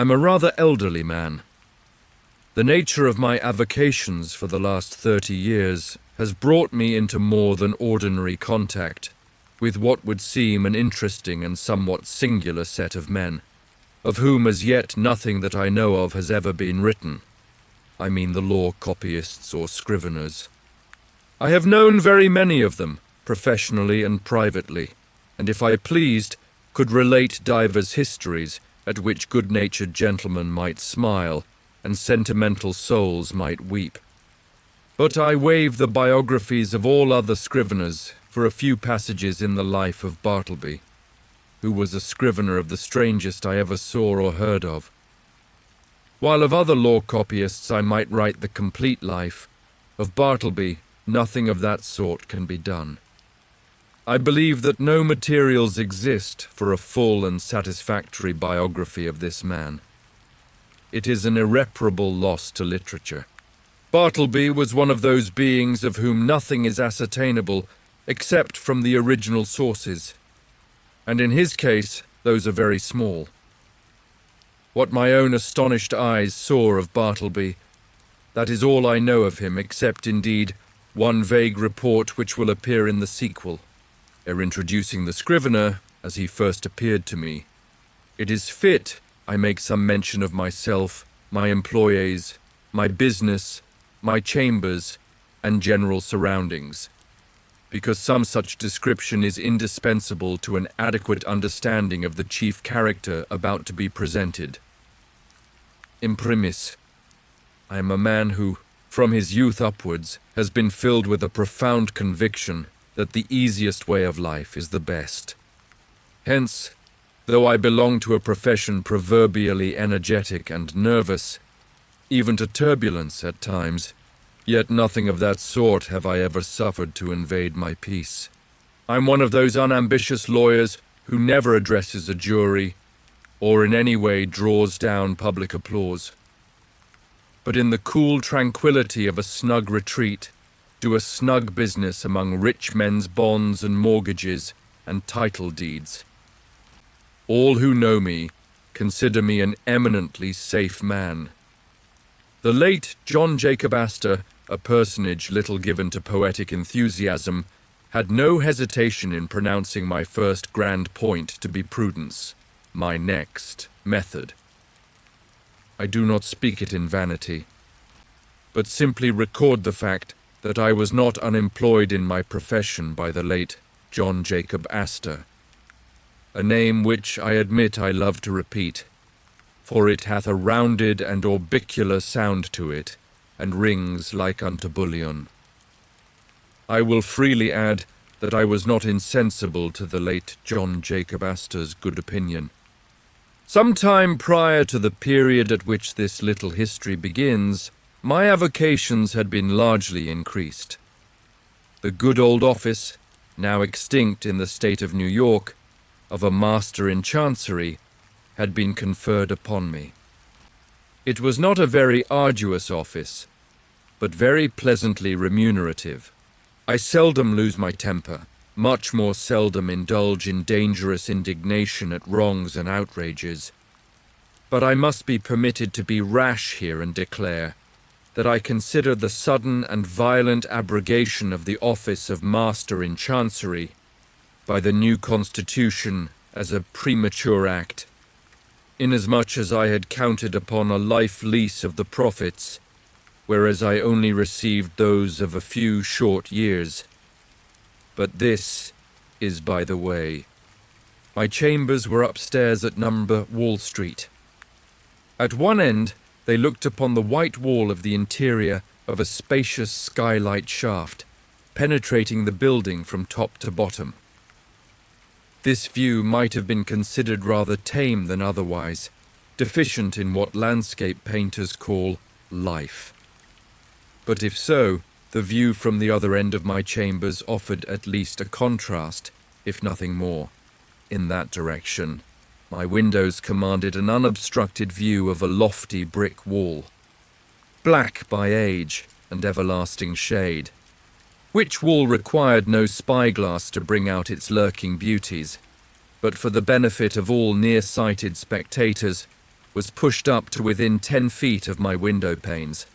I'm a rather elderly man. The nature of my avocations for the last 30 years has brought me into more than ordinary contact with what would seem an interesting and somewhat singular set of men, of whom as yet nothing that I know of has ever been written. I mean the law copyists or scriveners. I have known very many of them, professionally and privately, and if I pleased, could relate divers histories at which good-natured gentlemen might smile and sentimental souls might weep. But I waive the biographies of all other scriveners for a few passages in the life of Bartleby, who was a scrivener of the strangest I ever saw or heard of. While of other law copyists I might write the complete life, of Bartleby nothing of that sort can be done. I believe that no materials exist for a full and satisfactory biography of this man. It is an irreparable loss to literature. Bartleby was one of those beings of whom nothing is ascertainable except from the original sources, and in his case those are very small. What my own astonished eyes saw of Bartleby, that is all I know of him, except indeed one vague report which will appear in the sequel. Ere introducing the Scrivener, as he first appeared to me, it is fit I make some mention of myself, my employees, my business, my chambers, and general surroundings, because some such description is indispensable to an adequate understanding of the chief character about to be presented. Imprimis, I am a man who, from his youth upwards, has been filled with a profound conviction that the easiest way of life is the best. Hence, though I belong to a profession proverbially energetic and nervous, even to turbulence at times, yet nothing of that sort have I ever suffered to invade my peace. I'm one of those unambitious lawyers who never addresses a jury or in any way draws down public applause, but in the cool tranquility of a snug retreat, do a snug business among rich men's bonds and mortgages and title deeds. All who know me consider me an eminently safe man. The late John Jacob Astor, a personage little given to poetic enthusiasm, had no hesitation in pronouncing my first grand point to be prudence, my next method. I do not speak it in vanity, but simply record the fact that I was not unemployed in my profession by the late John Jacob Astor, a name which I admit I love to repeat, for it hath a rounded and orbicular sound to it, and rings like unto bullion. I will freely add that I was not insensible to the late John Jacob Astor's good opinion. Some time prior to the period at which this little history begins, my avocations had been largely increased. The good old office, now extinct in the state of New York, of a master in chancery, had been conferred upon me. It was not a very arduous office, but very pleasantly remunerative. I seldom lose my temper, much more seldom indulge in dangerous indignation at wrongs and outrages, but I must be permitted to be rash here and declare that I consider the sudden and violent abrogation of the office of Master in Chancery by the new Constitution as a premature act, inasmuch as I had counted upon a life lease of the profits, whereas I only received those of a few short years. But this is by the way. My chambers were upstairs at No. Wall Street. At one end, they looked upon the white wall of the interior of a spacious skylight shaft, penetrating the building from top to bottom. This view might have been considered rather tame than otherwise, deficient in what landscape painters call life. But if so, the view from the other end of my chambers offered at least a contrast, if nothing more, in that direction. My windows commanded an unobstructed view of a lofty brick wall, black by age and everlasting shade, which wall required no spyglass to bring out its lurking beauties, but for the benefit of all near-sighted spectators, was pushed up to within 10 feet of my window panes.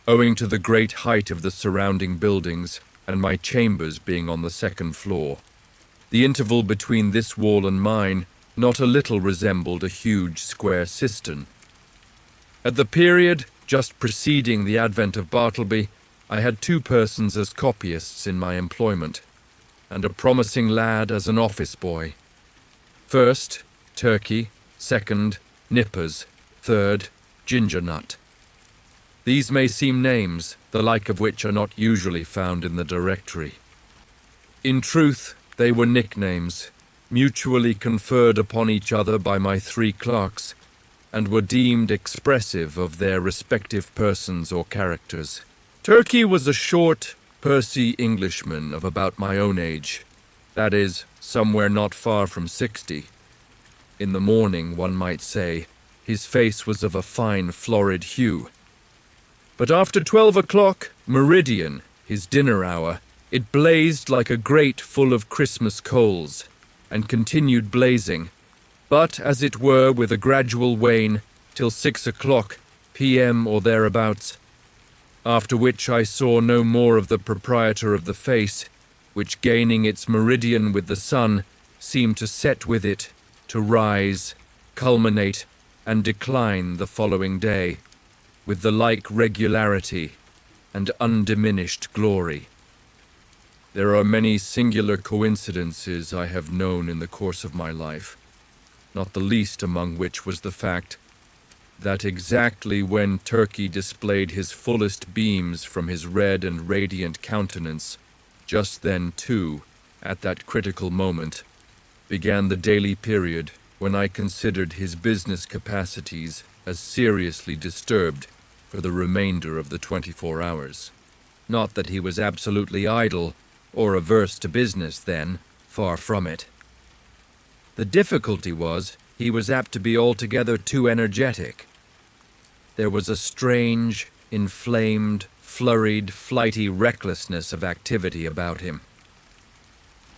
Owing to the great height of the surrounding buildings and my chambers being on the second floor, the interval between this wall and mine not a little resembled a huge square cistern. At the period just preceding the advent of Bartleby, I had 2 persons as copyists in my employment, and a promising lad as an office boy. First, Turkey; second, Nippers; third, Ginger Nut. These may seem names, the like of which are not usually found in the directory. In truth, they were nicknames, mutually conferred upon each other by my 3 clerks, and were deemed expressive of their respective persons or characters. Turkey was a short, pursy Englishman of about my own age, that is, somewhere not far from 60. In the morning, one might say, his face was of a fine florid hue. But after 12 o'clock, meridian, his dinner hour, it blazed like a grate full of Christmas coals, and continued blazing, but as it were with a gradual wane, till 6 o'clock, p.m. or thereabouts, after which I saw no more of the proprietor of the face, which gaining its meridian with the sun, seemed to set with it, to rise, culminate, and decline the following day, with the like regularity and undiminished glory. There are many singular coincidences I have known in the course of my life, not the least among which was the fact that exactly when Turkey displayed his fullest beams from his red and radiant countenance, just then, too, at that critical moment, began the daily period when I considered his business capacities as seriously disturbed for the remainder of the 24 hours. Not that he was absolutely idle or averse to business then, far from it. The difficulty was, he was apt to be altogether too energetic. There was a strange, inflamed, flurried, flighty recklessness of activity about him.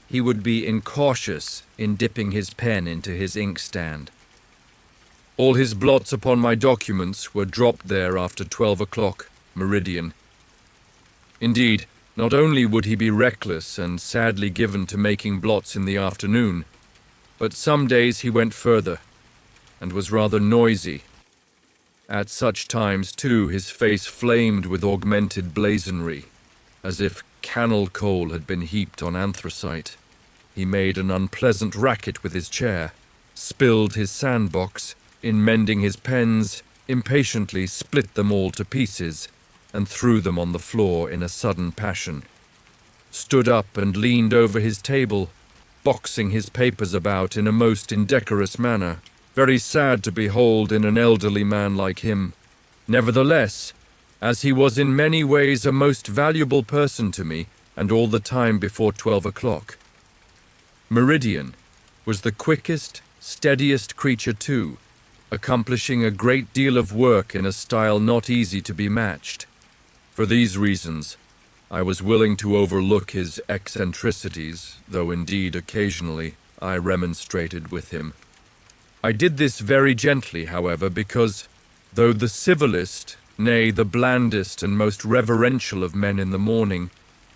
He would be incautious in dipping his pen into his inkstand. All his blots upon my documents were dropped there after 12 o'clock, meridian. Indeed, not only would he be reckless and sadly given to making blots in the afternoon, but some days he went further, and was rather noisy. At such times, too, his face flamed with augmented blazonry, as if cannel coal had been heaped on anthracite. He made an unpleasant racket with his chair, spilled his sandbox, in mending his pens, impatiently split them all to pieces, and threw them on the floor in a sudden passion, stood up and leaned over his table, boxing his papers about in a most indecorous manner, very sad to behold in an elderly man like him. Nevertheless, as he was in many ways a most valuable person to me, and all the time before 12 o'clock. Meridian was the quickest, steadiest creature too, accomplishing a great deal of work in a style not easy to be matched. For these reasons, I was willing to overlook his eccentricities, though indeed occasionally I remonstrated with him. I did this very gently, however, because, though the civilest, nay, the blandest and most reverential of men in the morning,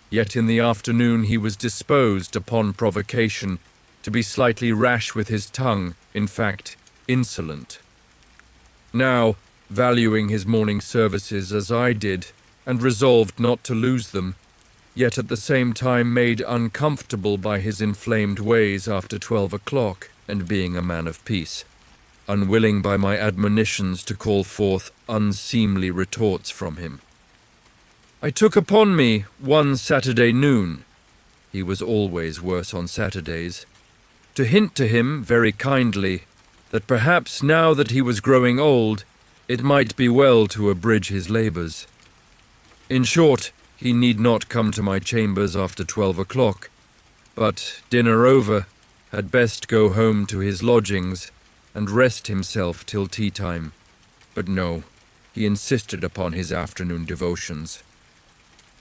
yet in the afternoon he was disposed, upon provocation, to be slightly rash with his tongue, in fact, insolent. Now, valuing his morning services as I did, and resolved not to lose them, yet at the same time made uncomfortable by his inflamed ways after 12 o'clock, and being a man of peace, unwilling by my admonitions to call forth unseemly retorts from him, I took upon me one Saturday noon, he was always worse on Saturdays, to hint to him very kindly that perhaps now that he was growing old, it might be well to abridge his labours. In short, he need not come to my chambers after 12 o'clock, but, dinner over, had best go home to his lodgings and rest himself till tea-time. But no, he insisted upon his afternoon devotions.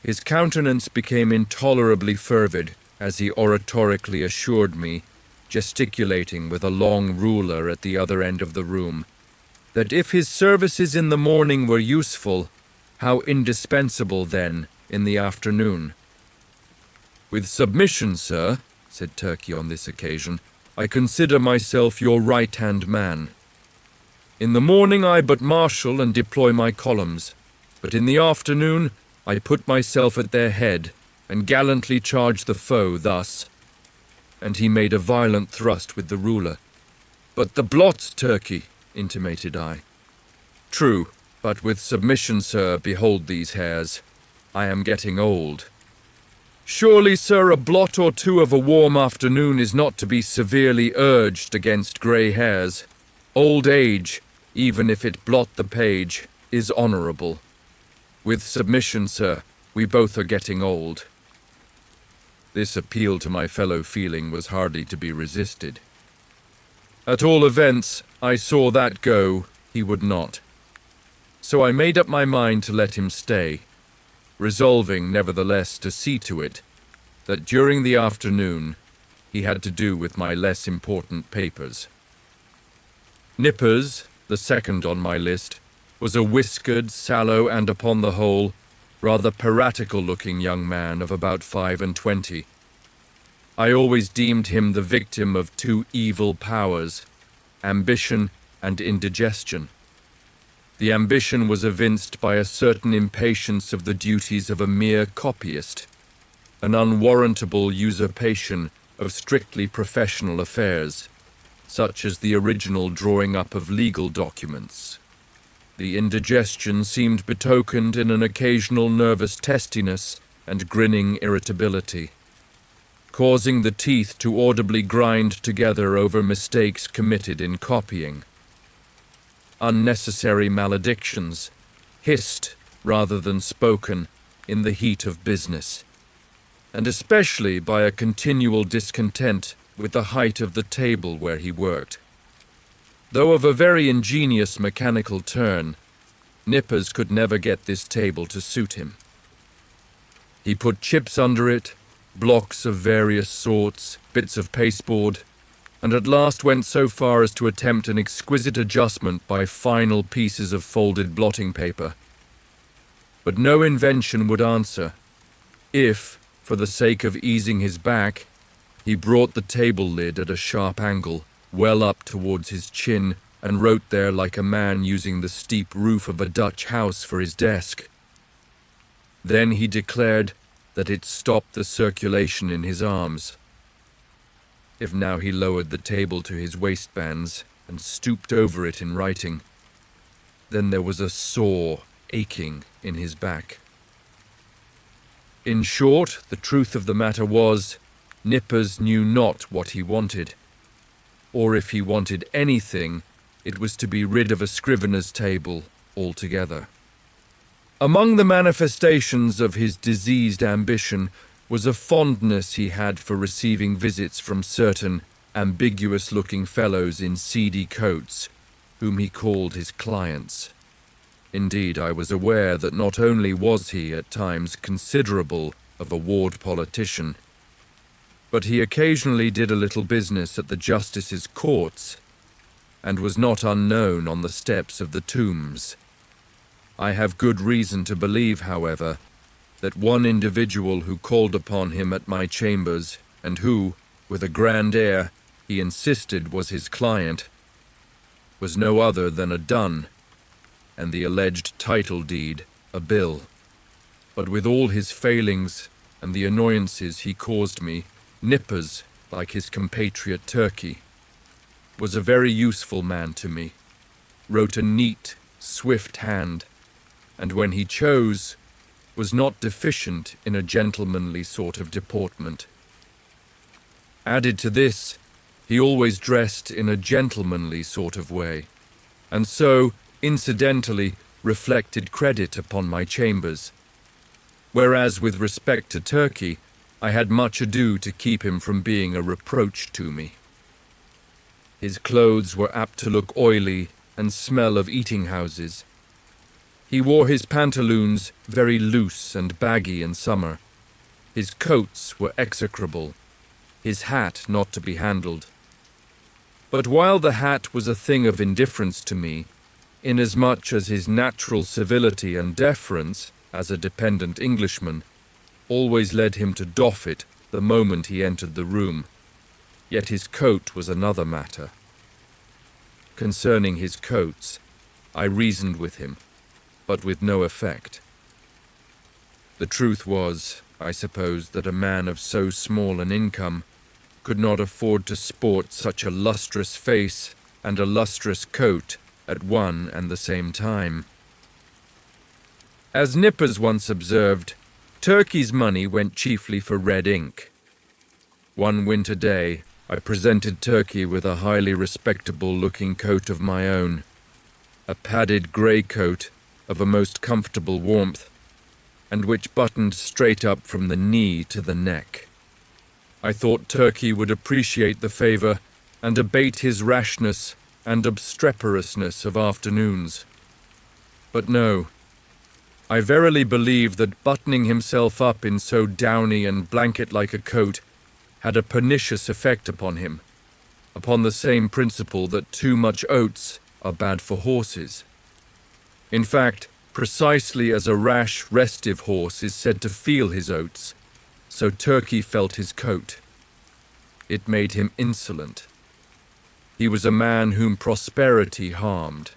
His countenance became intolerably fervid as he oratorically assured me, gesticulating with a long ruler at the other end of the room, that if his services in the morning were useful, how indispensable then in the afternoon. "With submission, sir," said Turkey on this occasion, "I consider myself your right-hand man. In the morning I but marshal and deploy my columns, but in the afternoon I put myself at their head and gallantly charge the foe thus." And he made a violent thrust with the ruler. "But the blots, Turkey," intimated I. "True, but with submission, sir, behold these hairs. I am getting old." "Surely, sir, a blot or two of a warm afternoon is not to be severely urged against grey hairs. Old age, even if it blot the page, is honourable. With submission, sir, we both are getting old." This appeal to my fellow feeling was hardly to be resisted. At all events, I saw that go, he would not. So I made up my mind to let him stay, resolving, nevertheless, to see to it that during the afternoon he had to do with my less important papers. Nippers, the second on my list, was a whiskered, sallow, and upon the whole, rather piratical-looking young man of about 25. I always deemed him the victim of two evil powers, ambition and indigestion. The ambition was evinced by a certain impatience of the duties of a mere copyist, an unwarrantable usurpation of strictly professional affairs, such as the original drawing up of legal documents. The indigestion seemed betokened in an occasional nervous testiness and grinning irritability, causing the teeth to audibly grind together over mistakes committed in copying. Unnecessary maledictions, hissed rather than spoken in the heat of business, and especially by a continual discontent with the height of the table where he worked. Though of a very ingenious mechanical turn, Nippers could never get this table to suit him. He put chips under it, blocks of various sorts, bits of pasteboard, and at last went so far as to attempt an exquisite adjustment by final pieces of folded blotting paper. But no invention would answer, if, for the sake of easing his back, he brought the table lid at a sharp angle, well up towards his chin, and wrote there like a man using the steep roof of a Dutch house for his desk. Then he declared that it stopped the circulation in his arms. If now he lowered the table to his waistbands and stooped over it in writing, then there was a sore aching in his back. In short, the truth of the matter was, Nippers knew not what he wanted, or if he wanted anything, it was to be rid of a scrivener's table altogether. Among the manifestations of his diseased ambition was a fondness he had for receiving visits from certain ambiguous-looking fellows in seedy coats, whom he called his clients. Indeed, I was aware that not only was he at times considerable of a ward politician, but he occasionally did a little business at the justices' courts, and was not unknown on the steps of the tombs. I have good reason to believe, however, that one individual who called upon him at my chambers, and who, with a grand air, he insisted was his client, was no other than a dun, and the alleged title deed a bill. But with all his failings and the annoyances he caused me, Nippers, like his compatriot Turkey, was a very useful man to me, wrote a neat, swift hand, and when he chose, was not deficient in a gentlemanly sort of deportment. Added to this, he always dressed in a gentlemanly sort of way, and so, incidentally, reflected credit upon my chambers, whereas with respect to Turkey, I had much ado to keep him from being a reproach to me. His clothes were apt to look oily and smell of eating-houses. He wore his pantaloons very loose and baggy in summer. His coats were execrable, his hat not to be handled. But while the hat was a thing of indifference to me, inasmuch as his natural civility and deference, as a dependent Englishman, always led him to doff it the moment he entered the room. Yet his coat was another matter. Concerning his coats, I reasoned with him, but with no effect. The truth was, I suppose, that a man of so small an income could not afford to sport such a lustrous face and a lustrous coat at one and the same time. As Nippers once observed, Turkey's money went chiefly for red ink. One winter day, I presented Turkey with a highly respectable-looking coat of my own, a padded grey coat of a most comfortable warmth, and which buttoned straight up from the knee to the neck. I thought Turkey would appreciate the favour and abate his rashness and obstreperousness of afternoons. But no, I verily believe that buttoning himself up in so downy and blanket-like a coat had a pernicious effect upon him, upon the same principle that too much oats are bad for horses. In fact, precisely as a rash, restive horse is said to feel his oats, so Turkey felt his coat. It made him insolent. He was a man whom prosperity harmed.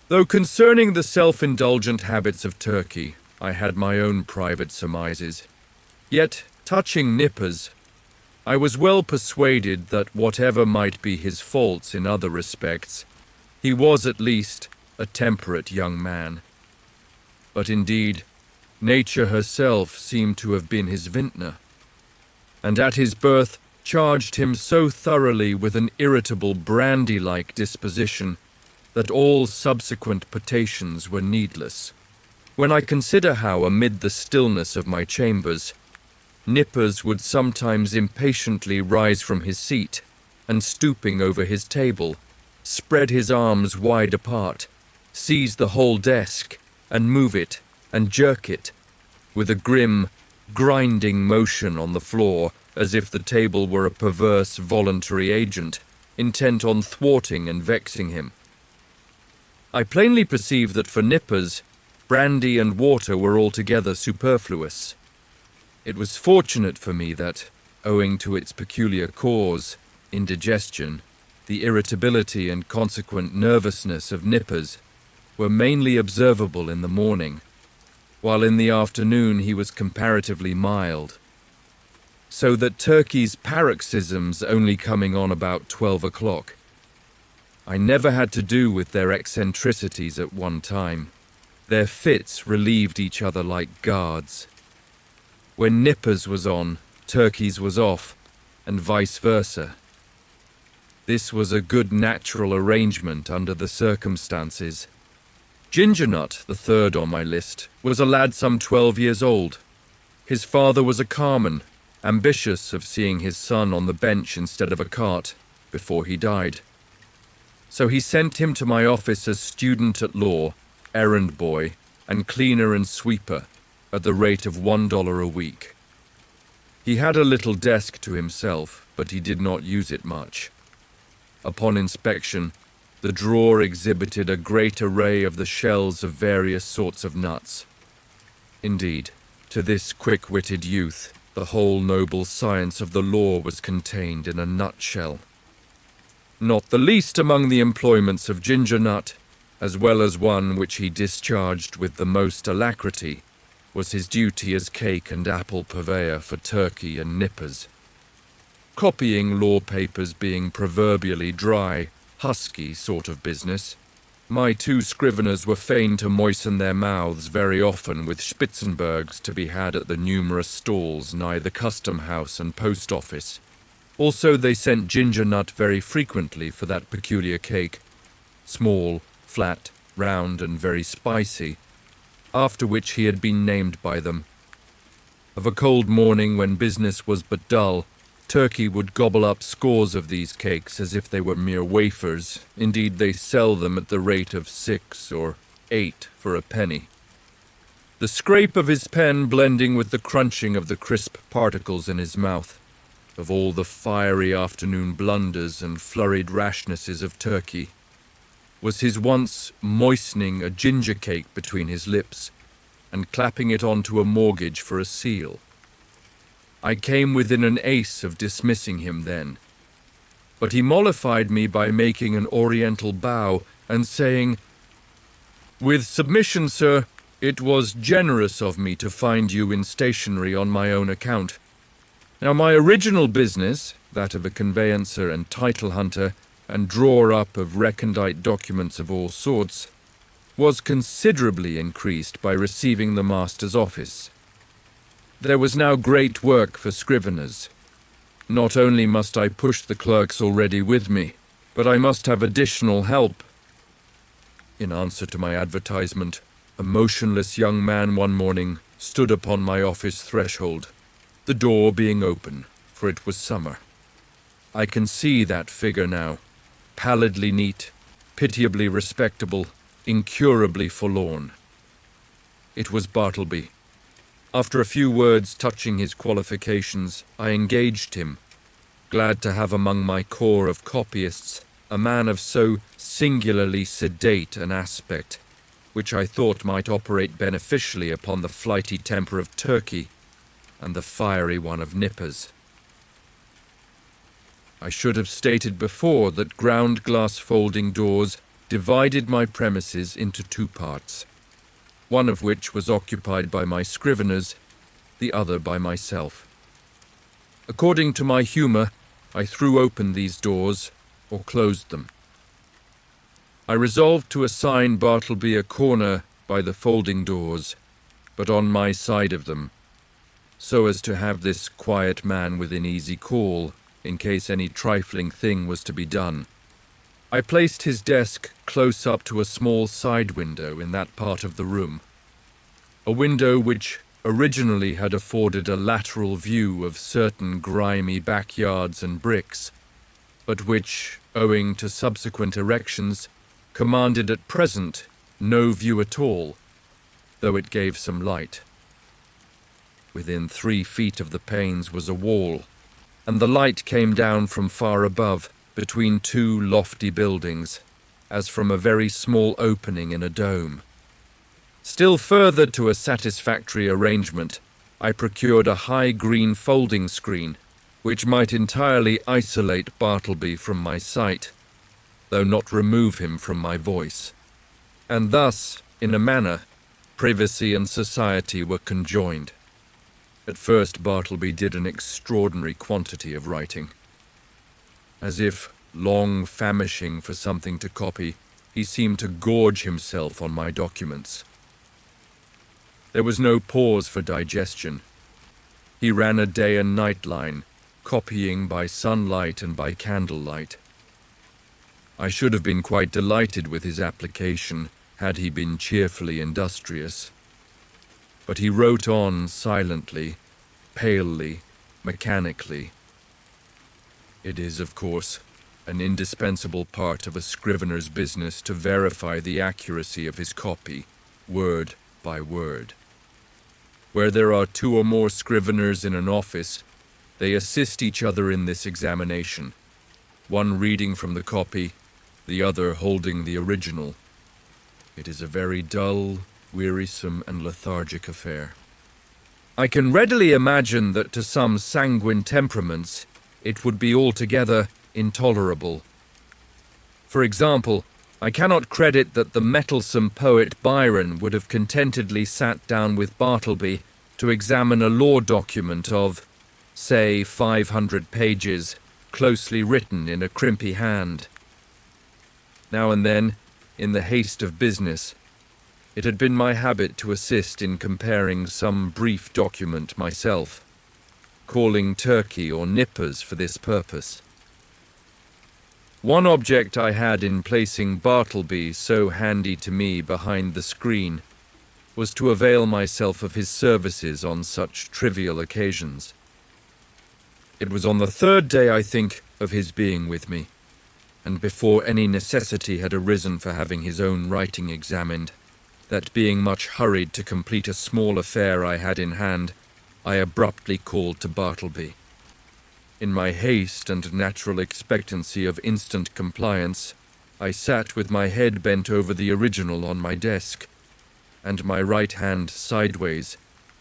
Though concerning the self-indulgent habits of Turkey, I had my own private surmises, yet, touching Nippers, I was well persuaded that whatever might be his faults in other respects, he was at least a temperate young man. But indeed, nature herself seemed to have been his vintner, and at his birth charged him so thoroughly with an irritable brandy-like disposition that all subsequent potations were needless. When I consider how, amid the stillness of my chambers, Nippers would sometimes impatiently rise from his seat, and stooping over his table, spread his arms wide apart, seize the whole desk, and move it, and jerk it, with a grim, grinding motion on the floor, as if the table were a perverse voluntary agent, intent on thwarting and vexing him. I plainly perceived that for Nippers, brandy and water were altogether superfluous. It was fortunate for me that, owing to its peculiar cause, indigestion, the irritability and consequent nervousness of Nippers were mainly observable in the morning, while in the afternoon he was comparatively mild, so that Turkey's paroxysms only coming on about 12 o'clock. I never had to do with their eccentricities at one time. Their fits relieved each other like guards. When Nippers was on, Turkey's was off, and vice versa. This was a good natural arrangement under the circumstances. Gingernut, the third on my list, was a lad some 12 years old. His father was a carman, ambitious of seeing his son on the bench instead of a cart, before he died. So he sent him to my office as student at law, errand boy, and cleaner and sweeper, at the rate of $1 a week. He had a little desk to himself, but he did not use it much. Upon inspection, the drawer exhibited a great array of the shells of various sorts of nuts. Indeed, to this quick-witted youth, the whole noble science of the law was contained in a nutshell. Not the least among the employments of Gingernut, as well as one which he discharged with the most alacrity, was his duty as cake and apple purveyor for Turkey and Nippers. Copying law papers being proverbially dry, husky sort of business, my two Scriveners were fain to moisten their mouths very often with Spitzenbergs to be had at the numerous stalls nigh the custom house and post office. Also they sent Gingernut very frequently for that peculiar cake, small, flat, round, and very spicy, after which he had been named by them. Of a cold morning when business was but dull, Turkey would gobble up scores of these cakes as if they were mere wafers. Indeed, they sell them at the rate of 6 or 8 for a penny. The scrape of his pen blending with the crunching of the crisp particles in his mouth, of all the fiery afternoon blunders and flurried rashnesses of Turkey, was his once moistening a ginger cake between his lips and clapping it onto a mortgage for a seal. I came within an ace of dismissing him then, but he mollified me by making an oriental bow and saying, "With submission, sir, it was generous of me to find you in stationery on my own account. Now my original business, that of a conveyancer and title hunter and drawer-up of recondite documents of all sorts, was considerably increased by receiving the master's office. There was now great work for scriveners. Not only must I push the clerks already with me, but I must have additional help." In answer to my advertisement, a motionless young man one morning stood upon my office threshold, the door being open, for it was summer. I can see that figure now, pallidly neat, pitiably respectable, incurably forlorn. It was Bartleby. After a few words touching his qualifications, I engaged him, glad to have among my corps of copyists a man of so singularly sedate an aspect, which I thought might operate beneficially upon the flighty temper of Turkey and the fiery one of Nippers. I should have stated before that ground-glass folding doors divided my premises into two parts, one of which was occupied by my scriveners, the other by myself. According to my humour, I threw open these doors or closed them. I resolved to assign Bartleby a corner by the folding doors, but on my side of them, so as to have this quiet man within easy call in case any trifling thing was to be done. I placed his desk close up to a small side window in that part of the room, a window which originally had afforded a lateral view of certain grimy backyards and bricks, but which, owing to subsequent erections, commanded at present no view at all, though it gave some light. Within 3 feet of the panes was a wall, and the light came down from far above, between 2 lofty buildings, as from a very small opening in a dome. Still further to a satisfactory arrangement, I procured a high green folding screen, which might entirely isolate Bartleby from my sight, though not remove him from my voice. And thus, in a manner, privacy and society were conjoined. At first Bartleby did an extraordinary quantity of writing. As if, long famishing for something to copy, he seemed to gorge himself on my documents. There was no pause for digestion. He ran a day and night line, copying by sunlight and by candlelight. I should have been quite delighted with his application had he been cheerfully industrious. But he wrote on silently, palely, mechanically. It is, of course, an indispensable part of a scrivener's business to verify the accuracy of his copy, word by word. Where there are 2 or more scriveners in an office, they assist each other in this examination, one reading from the copy, the other holding the original. It is a very dull, wearisome, and lethargic affair. I can readily imagine that to some sanguine temperaments it would be altogether intolerable. For example, I cannot credit that the mettlesome poet Byron would have contentedly sat down with Bartleby to examine a law document of, say, 500 pages, closely written in a crimpy hand. Now and then, in the haste of business, it had been my habit to assist in comparing some brief document myself, calling Turkey or Nippers for this purpose. One object I had in placing Bartleby so handy to me behind the screen was to avail myself of his services on such trivial occasions. It was on the 3rd day, I think, of his being with me, and before any necessity had arisen for having his own writing examined, that being much hurried to complete a small affair I had in hand, I abruptly called to Bartleby. In my haste and natural expectancy of instant compliance, I sat with my head bent over the original on my desk, and my right hand sideways,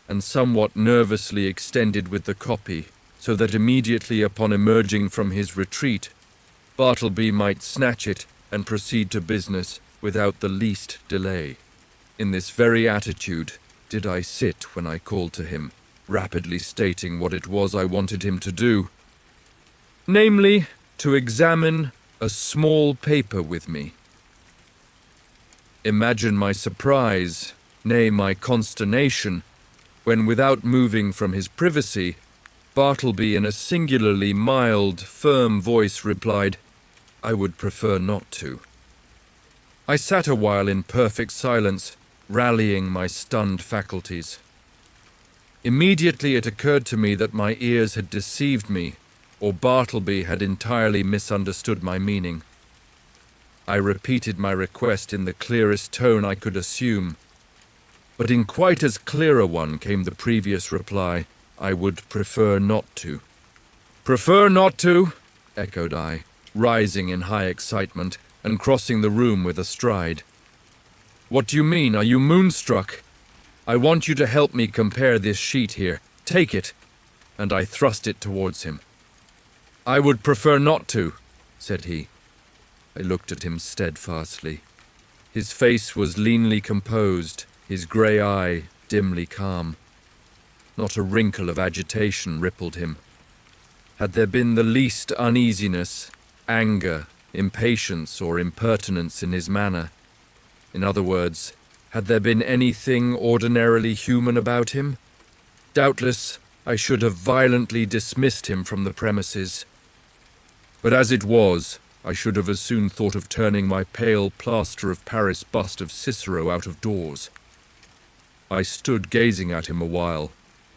and somewhat nervously extended with the copy, so that immediately upon emerging from his retreat, Bartleby might snatch it and proceed to business without the least delay. In this very attitude did I sit when I called to him, rapidly stating what it was I wanted him to do, namely, to examine a small paper with me. Imagine my surprise, nay, my consternation, when without moving from his privacy, Bartleby in a singularly mild, firm voice replied, "I would prefer not to." I sat a while in perfect silence, rallying my stunned faculties. Immediately it occurred to me that my ears had deceived me, or Bartleby had entirely misunderstood my meaning. I repeated my request in the clearest tone I could assume, but in quite as clear a one came the previous reply, "I would prefer not to." "Prefer not to?" echoed I, rising in high excitement and crossing the room with a stride. "What do you mean? Are you moonstruck? I want you to help me compare this sheet here. Take it." And I thrust it towards him. "I would prefer not to," said he. I looked at him steadfastly. His face was leanly composed, his grey eye dimly calm. Not a wrinkle of agitation rippled him. Had there been the least uneasiness, anger, impatience, or impertinence in his manner, in other words, had there been anything ordinarily human about him, doubtless I should have violently dismissed him from the premises. But as it was, I should have as soon thought of turning my pale plaster of Paris bust of Cicero out of doors. I stood gazing at him a while,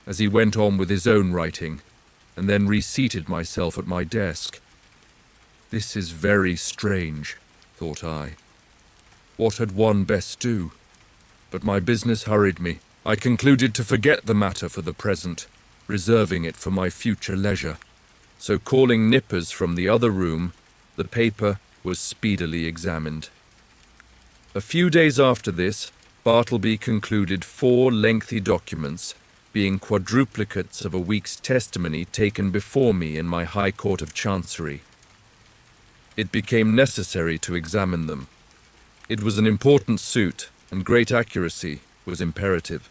as he went on with his own writing, and then reseated myself at my desk. This is very strange, thought I. What had one best do? But my business hurried me. I concluded to forget the matter for the present, reserving it for my future leisure. So calling Nippers from the other room, the paper was speedily examined. A few days after this, Bartleby concluded 4 lengthy documents, being quadruplicates of a week's testimony taken before me in my High Court of Chancery. It became necessary to examine them. It was an important suit, and great accuracy was imperative.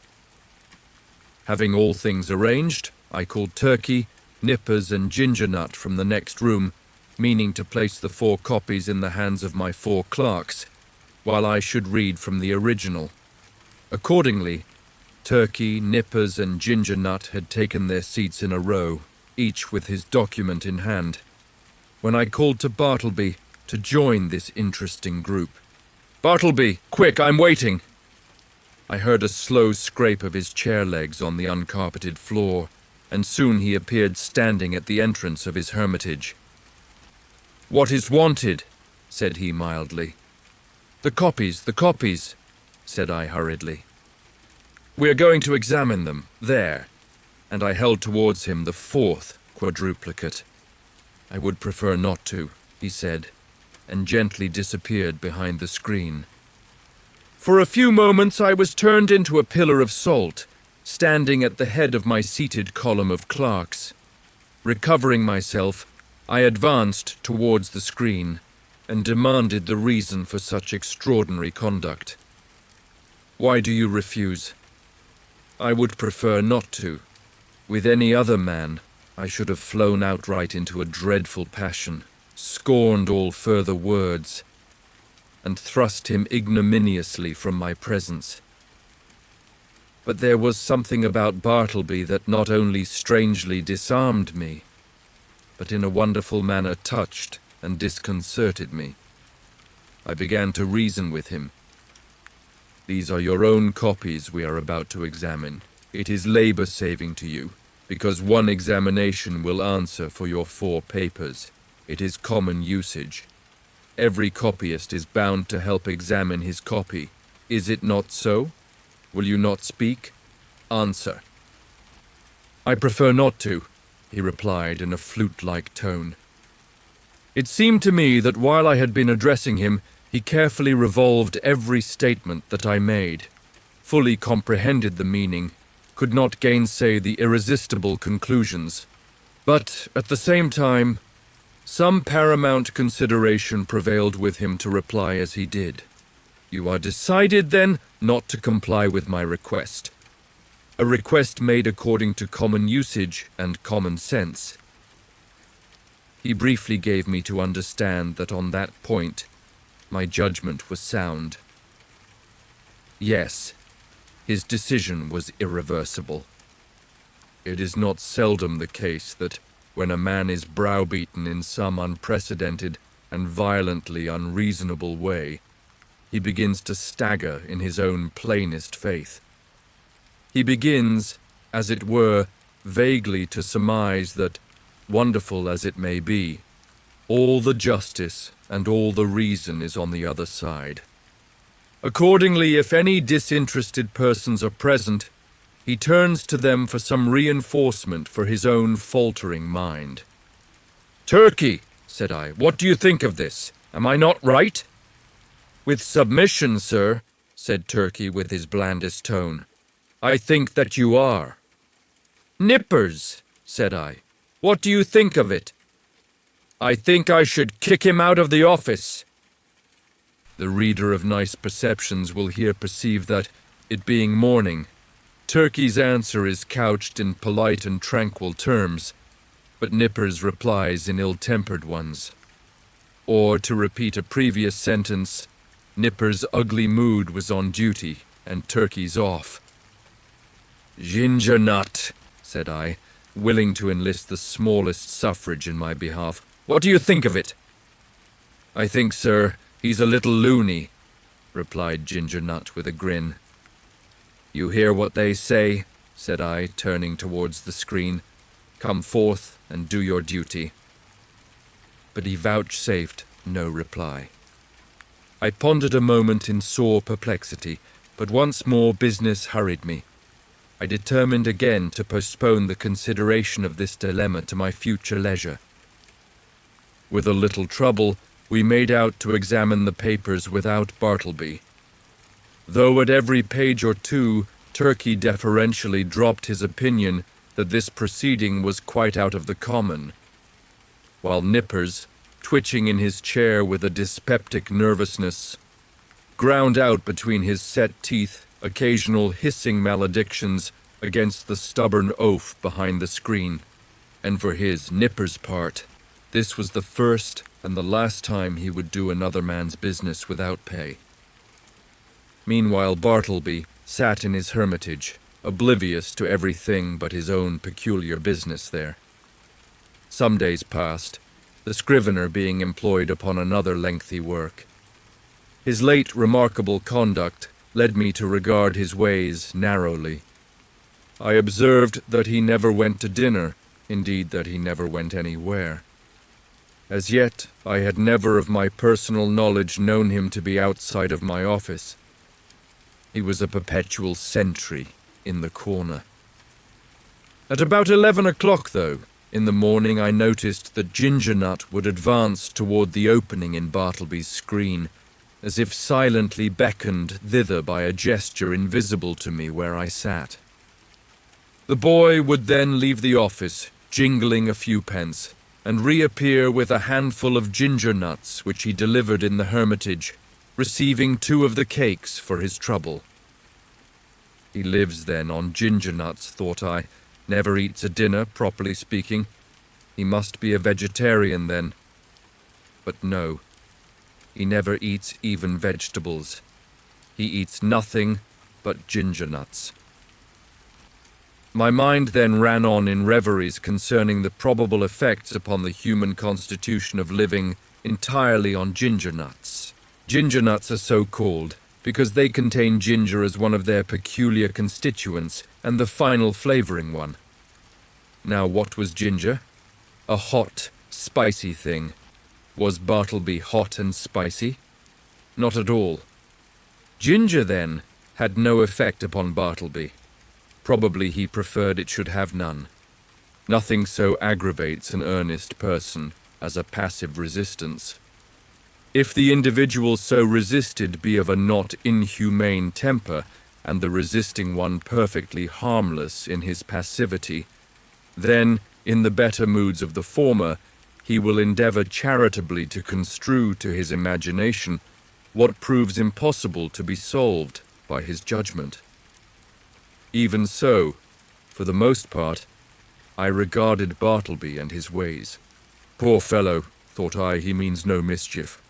Having all things arranged, I called Turkey, Nippers, and Ginger Nut from the next room, meaning to place the 4 copies in the hands of my 4 clerks, while I should read from the original. Accordingly, Turkey, Nippers, and Ginger Nut had taken their seats in a row, each with his document in hand, when I called to Bartleby to join this interesting group. "Bartleby, quick, I'm waiting!" I heard a slow scrape of his chair legs on the uncarpeted floor, and soon he appeared standing at the entrance of his hermitage. "What is wanted?" said he mildly. The copies," said I hurriedly. "We are going to examine them, there," and I held towards him the 4th quadruplicate. "I would prefer not to," he said, and gently disappeared behind the screen. For a few moments I was turned into a pillar of salt, standing at the head of my seated column of clerks. Recovering myself, I advanced towards the screen and demanded the reason for such extraordinary conduct. "Why do you refuse?" "I would prefer not to. With any other man, I should have flown outright into a dreadful passion, scorned all further words, and thrust him ignominiously from my presence. But there was something about Bartleby that not only strangely disarmed me, but in a wonderful manner touched and disconcerted me. I began to reason with him. "These are your own copies we are about to examine. It is labor-saving to you, because one examination will answer for your 4 papers. It is common usage. Every copyist is bound to help examine his copy. Is it not so? Will you not speak? Answer." "I prefer not to," he replied in a flute-like tone. It seemed to me that while I had been addressing him, he carefully revolved every statement that I made, fully comprehended the meaning, could not gainsay the irresistible conclusions. But, at the same time, some paramount consideration prevailed with him to reply as he did. "You are decided, then, not to comply with my request. A request made according to common usage and common sense." He briefly gave me to understand that on that point, my judgment was sound. Yes, his decision was irreversible. It is not seldom the case that when a man is browbeaten in some unprecedented and violently unreasonable way, he begins to stagger in his own plainest faith. He begins, as it were, vaguely to surmise that, wonderful as it may be, all the justice and all the reason is on the other side. Accordingly, if any disinterested persons are present, he turns to them for some reinforcement for his own faltering mind. "Turkey," said I, "what do you think of this? Am I not right?" "With submission, sir," said Turkey with his blandest tone, "I think that you are." "Nippers," said I, "what do you think of it?" "I think I should kick him out of the office." The reader of nice perceptions will here perceive that, it being morning, Turkey's answer is couched in polite and tranquil terms, but Nippers replies in ill-tempered ones. Or, to repeat a previous sentence, Nippers' ugly mood was on duty, and Turkey's off. "Ginger nut," said I, willing to enlist the smallest suffrage in my behalf. "What do you think of it?" "I think, sir, he's a little loony," replied Ginger Nut with a grin. "You hear what they say," said I, turning towards the screen. "Come forth and do your duty." But he vouchsafed no reply. I pondered a moment in sore perplexity, but once more business hurried me. I determined again to postpone the consideration of this dilemma to my future leisure. With a little trouble, we made out to examine the papers without Bartleby. Though at every page or two, Turkey deferentially dropped his opinion that this proceeding was quite out of the common, while Nippers, twitching in his chair with a dyspeptic nervousness, ground out between his set teeth occasional hissing maledictions against the stubborn oaf behind the screen, and for his, Nippers' part, this was the first and the last time he would do another man's business without pay. Meanwhile, Bartleby sat in his hermitage, oblivious to everything but his own peculiar business there. Some days passed, the Scrivener being employed upon another lengthy work. His late remarkable conduct led me to regard his ways narrowly. I observed that he never went to dinner, indeed that he never went anywhere. As yet, I had never of my personal knowledge known him to be outside of my office. He was a perpetual sentry in the corner. At about 11 o'clock, though, in the morning I noticed that Ginger Nut would advance toward the opening in Bartleby's screen, as if silently beckoned thither by a gesture invisible to me where I sat. The boy would then leave the office, jingling a few pence, and reappear with a handful of ginger nuts which he delivered in the hermitage, receiving 2 of the cakes for his trouble. He lives then on ginger nuts, thought I, never eats a dinner, properly speaking. He must be a vegetarian then. But no, he never eats even vegetables. He eats nothing but ginger nuts. My mind then ran on in reveries concerning the probable effects upon the human constitution of living entirely on ginger nuts. Ginger nuts are so called because they contain ginger as one of their peculiar constituents and the final flavoring one. Now, what was ginger? A hot, spicy thing. Was Bartleby hot and spicy? Not at all. Ginger, then, had no effect upon Bartleby. Probably he preferred it should have none. Nothing so aggravates an earnest person as a passive resistance. If the individual so resisted be of a not inhumane temper, and the resisting one perfectly harmless in his passivity, then, in the better moods of the former, he will endeavor charitably to construe to his imagination what proves impossible to be solved by his judgment. Even so, for the most part, I regarded Bartleby and his ways. Poor fellow, thought I, he means no mischief.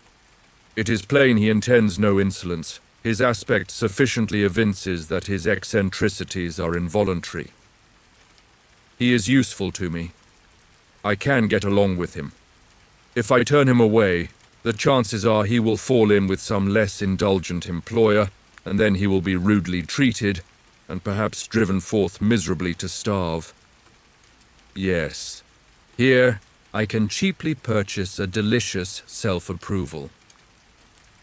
It is plain he intends no insolence. His aspect sufficiently evinces that his eccentricities are involuntary. He is useful to me. I can get along with him. If I turn him away, the chances are he will fall in with some less indulgent employer, and then he will be rudely treated, and perhaps driven forth miserably to starve. Yes, here I can cheaply purchase a delicious self-approval.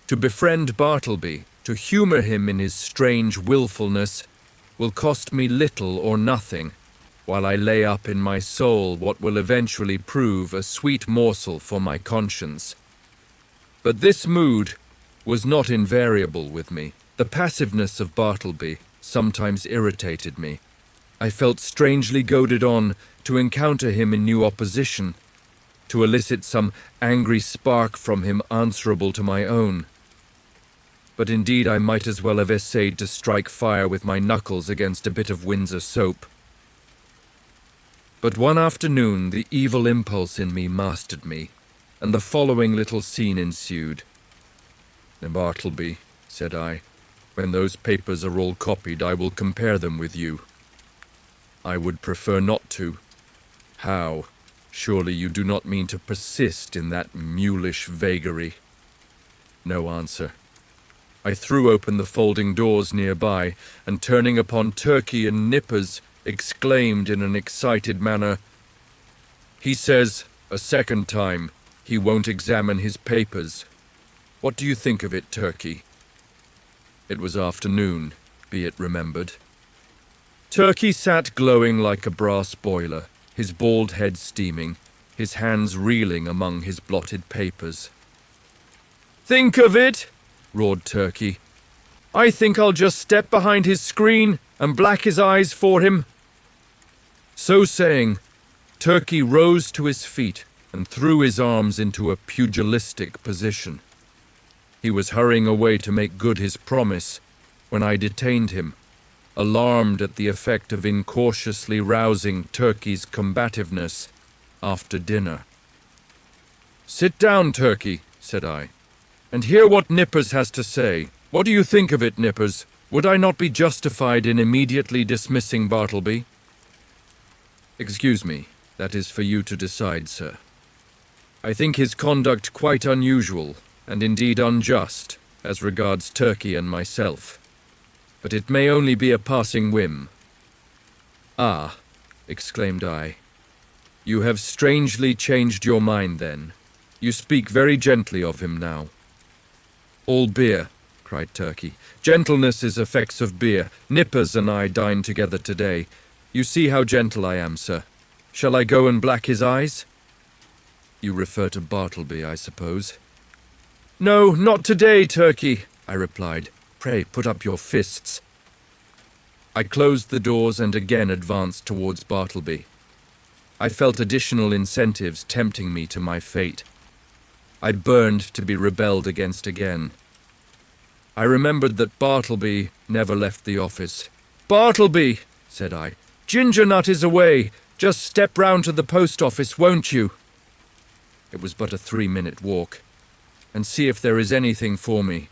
To befriend Bartleby, to humor him in his strange willfulness, will cost me little or nothing, while I lay up in my soul what will eventually prove a sweet morsel for my conscience. But this mood was not invariable with me. The passiveness of Bartleby sometimes irritated me. I felt strangely goaded on to encounter him in new opposition, to elicit some angry spark from him answerable to my own. But indeed I might as well have essayed to strike fire with my knuckles against a bit of Windsor soap. But one afternoon the evil impulse in me mastered me, and the following little scene ensued. "Bartleby," said I, "when those papers are all copied, I will compare them with you." "I would prefer not to." "How? Surely you do not mean to persist in that mulish vagary?" No answer. I threw open the folding doors nearby, and turning upon Turkey and Nippers, exclaimed in an excited manner, "He says, a second time, he won't examine his papers. What do you think of it, Turkey?" It was afternoon, be it remembered. Turkey sat glowing like a brass boiler, his bald head steaming, his hands reeling among his blotted papers. "Think of it?" roared Turkey. "I think I'll just step behind his screen and black his eyes for him." So saying, Turkey rose to his feet and threw his arms into a pugilistic position. He was hurrying away to make good his promise when I detained him, alarmed at the effect of incautiously rousing Turkey's combativeness after dinner. "Sit down, Turkey," said I, "and hear what Nippers has to say. What do you think of it, Nippers? Would I not be justified in immediately dismissing Bartleby?" "Excuse me, that is for you to decide, sir. I think his conduct quite unusual, and indeed unjust, as regards Turkey and myself. But it may only be a passing whim." "Ah," exclaimed I, "you have strangely changed your mind then. You speak very gently of him now." "All beer," cried Turkey. "Gentleness is effects of beer. Nippers and I dined together today. You see how gentle I am, sir. Shall I go and black his eyes?" "You refer to Bartleby, I suppose?" "No, not today, Turkey," I replied. "Pray put up your fists." I closed the doors and again advanced towards Bartleby. I felt additional incentives tempting me to my fate. I burned to be rebelled against again. I remembered that Bartleby never left the office. "Bartleby," said I, "Ginger Nut is away. Just step round to the post office, won't you?" It was but a 3-minute walk. "And see if there is anything for me."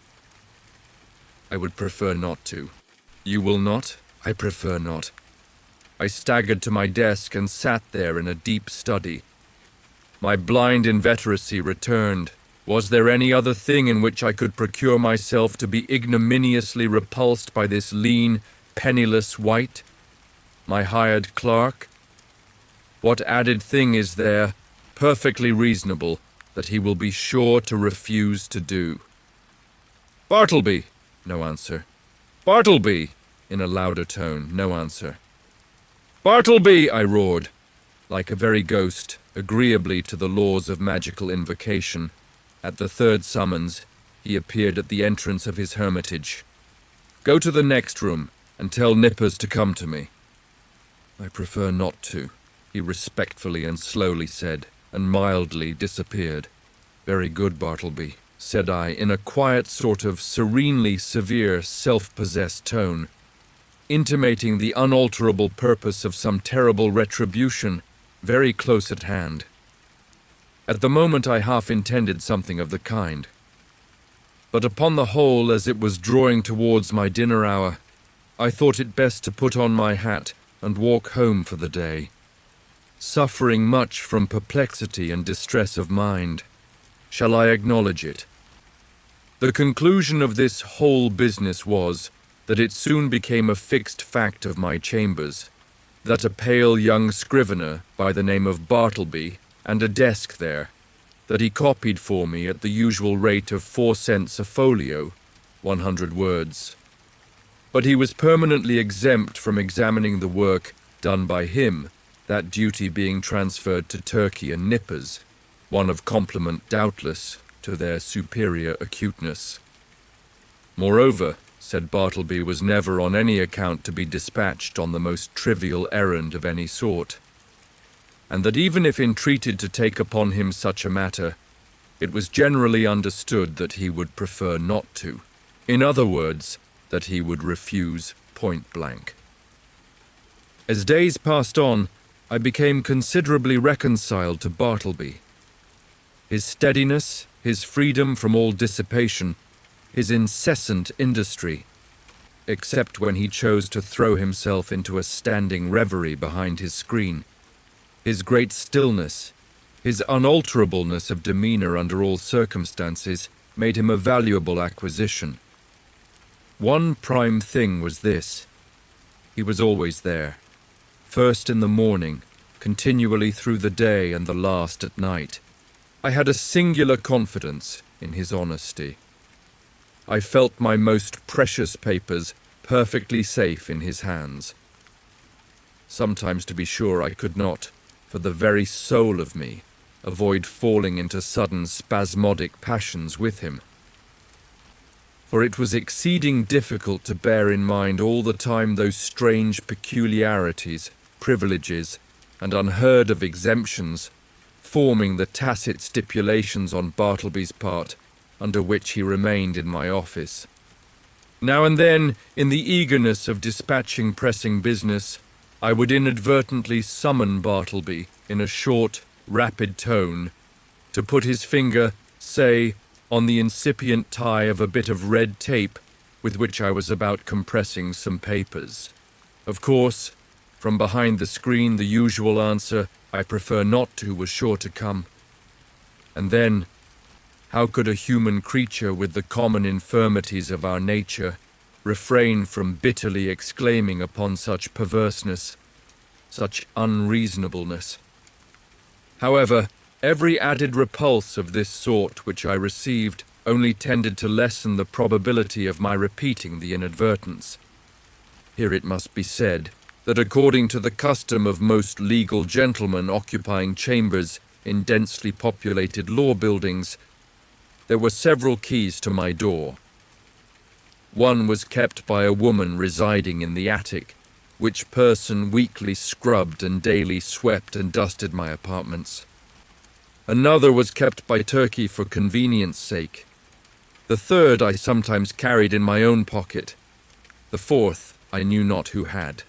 "I would prefer not to." "You will not?" "I prefer not." I staggered to my desk and sat there in a deep study. My blind inveteracy returned. Was there any other thing in which I could procure myself to be ignominiously repulsed by this lean, penniless wight? My hired clerk? What added thing is there, perfectly reasonable, that he will be sure to refuse to do? "Bartleby!" No answer. "Bartleby!" in a louder tone. No answer. "Bartleby!" I roared, like a very ghost, agreeably to the laws of magical invocation. At the third summons, he appeared at the entrance of his hermitage. "Go to the next room and tell Nippers to come to me." "I prefer not to," he respectfully and slowly said, and mildly disappeared. "Very good, Bartleby," said I, in a quiet sort of serenely severe, self-possessed tone, intimating the unalterable purpose of some terrible retribution very close at hand. At the moment I half intended something of the kind. But upon the whole, as it was drawing towards my dinner hour, I thought it best to put on my hat and walk home for the day, suffering much from perplexity and distress of mind. Shall I acknowledge it? The conclusion of this whole business was that it soon became a fixed fact of my chambers that a pale young scrivener by the name of Bartleby, and a desk there, that he copied for me at the usual rate of 4 cents a folio, 100 words. But he was permanently exempt from examining the work done by him, that duty being transferred to Turkey and Nippers, one of compliment doubtless to their superior acuteness. Moreover, said Bartleby was never on any account to be dispatched on the most trivial errand of any sort, and that even if entreated to take upon him such a matter, it was generally understood that he would prefer not to. In other words, that he would refuse point blank. As days passed on, I became considerably reconciled to Bartleby. His steadiness, his freedom from all dissipation, his incessant industry, except when he chose to throw himself into a standing reverie behind his screen, his great stillness, his unalterableness of demeanor under all circumstances, made him a valuable acquisition. One prime thing was this: he was always there, first in the morning, continually through the day, and the last at night. I had a singular confidence in his honesty. I felt my most precious papers perfectly safe in his hands. Sometimes, to be sure, I could not, for the very soul of me, avoid falling into sudden spasmodic passions with him. For it was exceeding difficult to bear in mind all the time those strange peculiarities, privileges, and unheard of exemptions, forming the tacit stipulations on Bartleby's part, under which he remained in my office. Now and then, in the eagerness of dispatching pressing business, I would inadvertently summon Bartleby in a short, rapid tone, to put his finger, say, on the incipient tie of a bit of red tape with which I was about compressing some papers. Of course, from behind the screen the usual answer, "I prefer not to," was sure to come. And then, how could a human creature with the common infirmities of our nature refrain from bitterly exclaiming upon such perverseness, such unreasonableness? However, every added repulse of this sort which I received only tended to lessen the probability of my repeating the inadvertence. Here it must be said that according to the custom of most legal gentlemen occupying chambers in densely populated law buildings, there were several keys to my door. One was kept by a woman residing in the attic, which person weekly scrubbed and daily swept and dusted my apartments. Another was kept by Turkey for convenience sake. The third I sometimes carried in my own pocket. The fourth I knew not who had.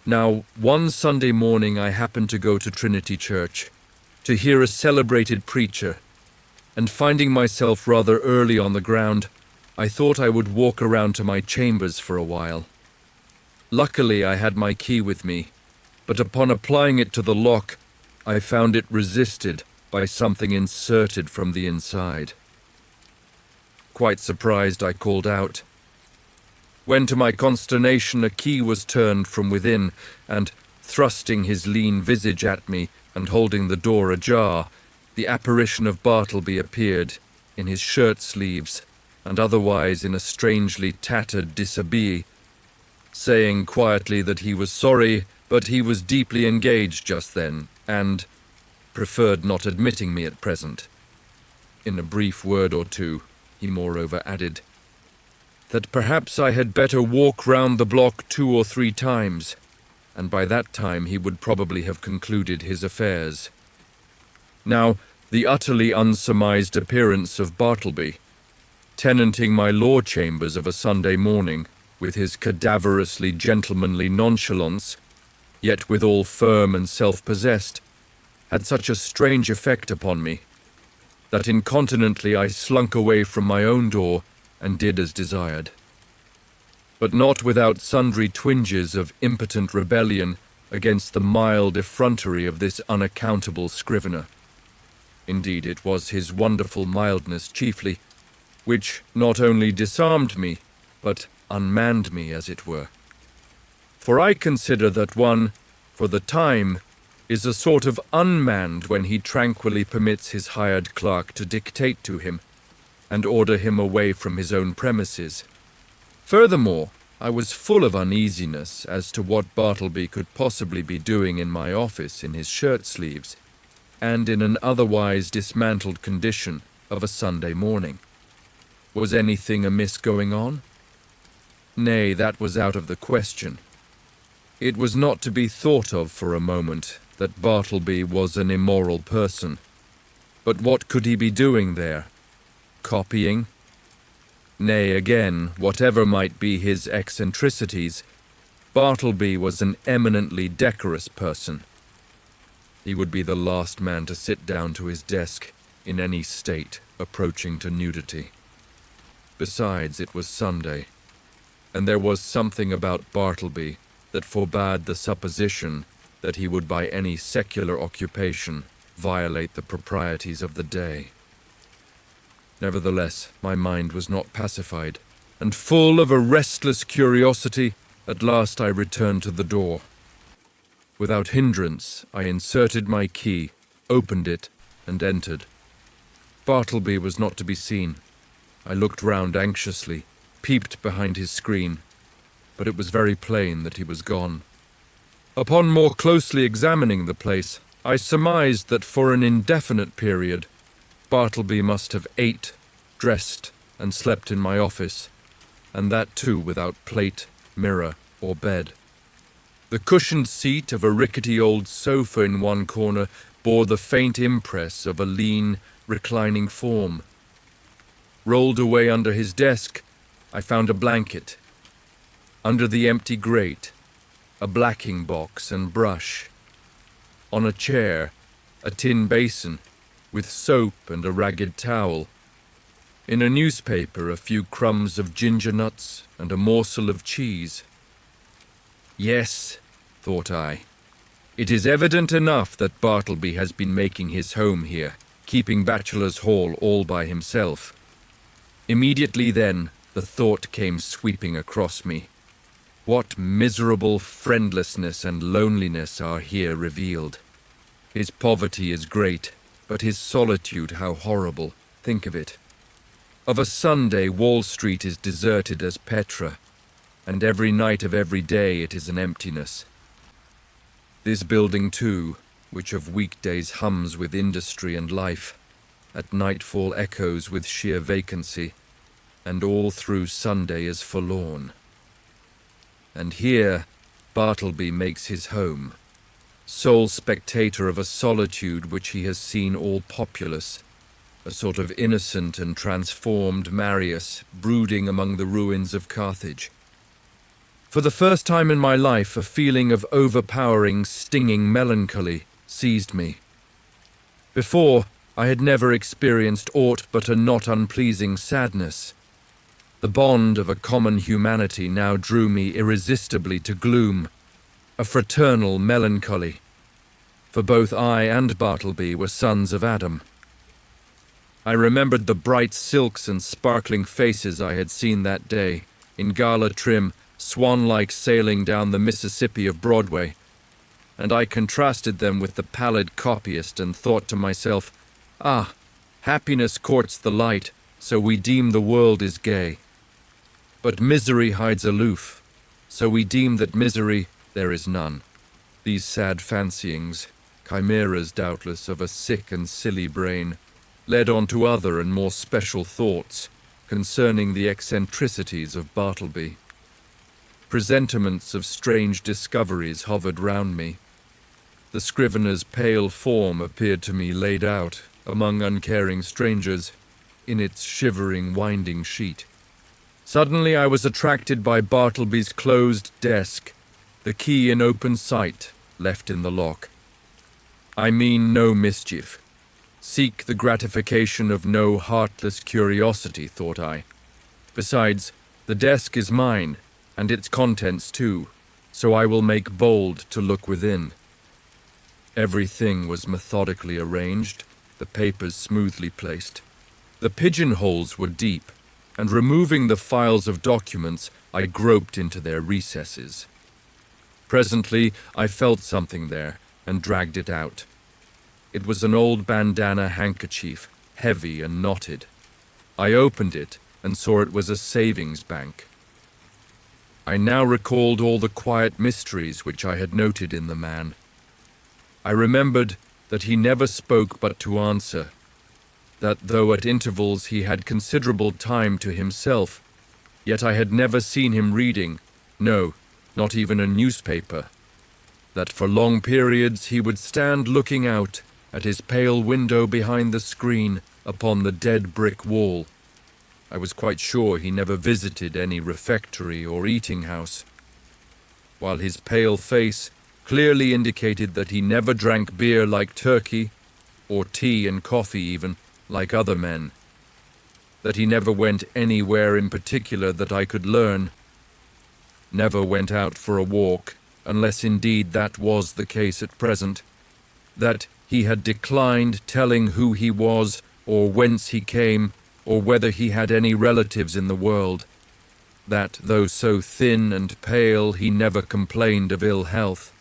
Now, one Sunday morning I happened to go to Trinity Church to hear a celebrated preacher, and finding myself rather early on the ground, I thought I would walk around to my chambers for a while. Luckily I had my key with me, but upon applying it to the lock, I found it resisted by something inserted from the inside. Quite surprised, I called out, when to my consternation a key was turned from within, and, thrusting his lean visage at me and holding the door ajar, the apparition of Bartleby appeared, in his shirt sleeves, and otherwise in a strangely tattered dishabille, saying quietly that he was sorry, but he was deeply engaged just then, and preferred not admitting me at present. In a brief word or two, he moreover added that perhaps I had better walk round the block 2 or 3 times, and by that time he would probably have concluded his affairs. Now, the utterly unsurmised appearance of Bartleby, tenanting my law chambers of a Sunday morning, with his cadaverously gentlemanly nonchalance, yet withal firm and self-possessed, had such a strange effect upon me, that incontinently I slunk away from my own door and did as desired. But not without sundry twinges of impotent rebellion against the mild effrontery of this unaccountable Scrivener. Indeed, it was his wonderful mildness chiefly, which not only disarmed me, but unmanned me, as it were. For I consider that one, for the time, is a sort of unmanned when he tranquilly permits his hired clerk to dictate to him, and order him away from his own premises. Furthermore, I was full of uneasiness as to what Bartleby could possibly be doing in my office in his shirt-sleeves, and in an otherwise dismantled condition of a Sunday morning. Was anything amiss going on? Nay, that was out of the question. It was not to be thought of for a moment that Bartleby was an immoral person. But what could he be doing there? Copying? Nay, again, whatever might be his eccentricities, Bartleby was an eminently decorous person. He would be the last man to sit down to his desk in any state approaching to nudity. Besides, it was Sunday, and there was something about Bartleby that forbade the supposition that he would by any secular occupation violate the proprieties of the day. Nevertheless, my mind was not pacified, and full of a restless curiosity, at last I returned to the door. Without hindrance, I inserted my key, opened it, and entered. Bartleby was not to be seen. I looked round anxiously, peeped behind his screen, but it was very plain that he was gone. Upon more closely examining the place, I surmised that for an indefinite period, Bartleby must have ate, dressed, and slept in my office, and that too without plate, mirror, or bed. The cushioned seat of a rickety old sofa in one corner bore the faint impress of a lean, reclining form. Rolled away under his desk, I found a blanket. Under the empty grate, a blacking box and brush. On a chair, a tin basin, with soap and a ragged towel. In a newspaper, a few crumbs of ginger nuts and a morsel of cheese. Yes, thought I, it is evident enough that Bartleby has been making his home here, keeping Bachelor's Hall all by himself. Immediately then, the thought came sweeping across me. What miserable friendlessness and loneliness are here revealed. His poverty is great, but his solitude how horrible. Think of it. Of a Sunday, Wall Street is deserted as Petra, and every night of every day it is an emptiness. This building too, which of weekdays hums with industry and life, at nightfall echoes with sheer vacancy, and all through Sunday is forlorn. And here Bartleby makes his home, sole spectator of a solitude which he has seen all populous, a sort of innocent and transformed Marius brooding among the ruins of Carthage. For the first time in my life, a feeling of overpowering, stinging melancholy seized me. Before, I had never experienced aught but a not unpleasing sadness. The bond of a common humanity now drew me irresistibly to gloom, a fraternal melancholy, for both I and Bartleby were sons of Adam. I remembered the bright silks and sparkling faces I had seen that day, in gala trim, swan-like sailing down the Mississippi of Broadway, and I contrasted them with the pallid copyist and thought to myself, "Ah, happiness courts the light, so we deem the world is gay. But misery hides aloof, so we deem that misery there is none." These sad fancyings, chimeras doubtless of a sick and silly brain, led on to other and more special thoughts concerning the eccentricities of Bartleby. Presentiments of strange discoveries hovered round me. The Scrivener's pale form appeared to me laid out, among uncaring strangers, in its shivering winding sheet. Suddenly I was attracted by Bartleby's closed desk, the key in open sight, left in the lock. I mean no mischief. Seek the gratification of no heartless curiosity, thought I. Besides, the desk is mine, and its contents too, so I will make bold to look within. Everything was methodically arranged, the papers smoothly placed. The pigeonholes were deep, and removing the files of documents, I groped into their recesses. Presently, I felt something there, and dragged it out. It was an old bandana handkerchief, heavy and knotted. I opened it, and saw it was a savings bank. I now recalled all the quiet mysteries which I had noted in the man. I remembered that he never spoke but to answer, that though at intervals he had considerable time to himself, yet I had never seen him reading, no, not even a newspaper, that for long periods he would stand looking out at his pale window behind the screen upon the dead brick wall. I was quite sure he never visited any refectory or eating house, while his pale face clearly indicated that he never drank beer like Turkey, or tea and coffee even, like other men, that he never went anywhere in particular that I could learn, never went out for a walk, unless indeed that was the case at present, that he had declined telling who he was, or whence he came, or whether he had any relatives in the world, that, though so thin and pale, he never complained of ill health.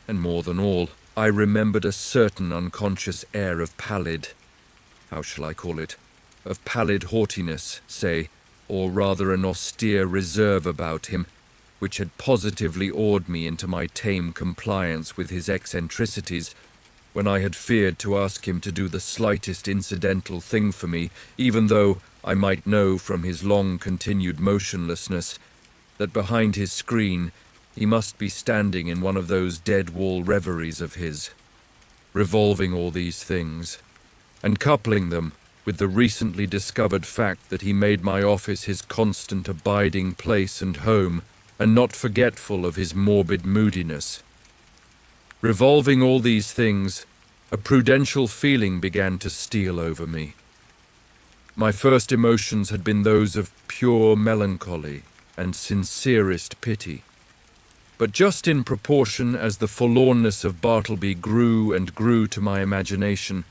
And more than all, I remembered a certain unconscious air of how shall I call it, of pallid haughtiness, say, or rather an austere reserve about him, which had positively awed me into my tame compliance with his eccentricities, when I had feared to ask him to do the slightest incidental thing for me, even though I might know from his long-continued motionlessness that behind his screen he must be standing in one of those dead-wall reveries of his, revolving all these things, and coupling them with the recently discovered fact that he made my office his constant abiding place and home, and not forgetful of his morbid moodiness. Revolving all these things, a prudential feeling began to steal over me. My first emotions had been those of pure melancholy and sincerest pity. But just in proportion as the forlornness of Bartleby grew and grew to my imagination,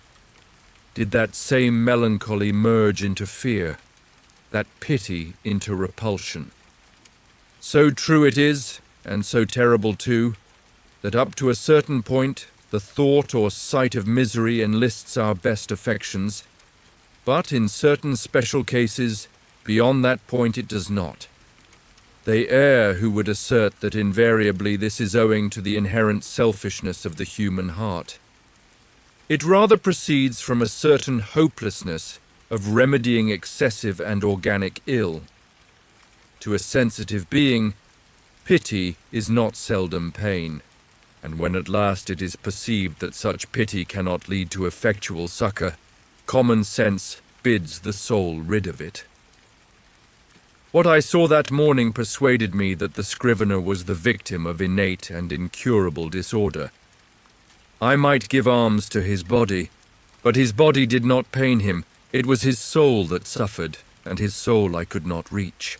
did that same melancholy merge into fear, that pity into repulsion. So true it is, and so terrible too, that up to a certain point the thought or sight of misery enlists our best affections, but in certain special cases, beyond that point it does not. They err who would assert that invariably this is owing to the inherent selfishness of the human heart. It rather proceeds from a certain hopelessness of remedying excessive and organic ill. To a sensitive being, pity is not seldom pain, and when at last it is perceived that such pity cannot lead to effectual succor, common sense bids the soul rid of it. What I saw that morning persuaded me that the Scrivener was the victim of innate and incurable disorder. I might give alms to his body, but his body did not pain him. It was his soul that suffered, and his soul I could not reach.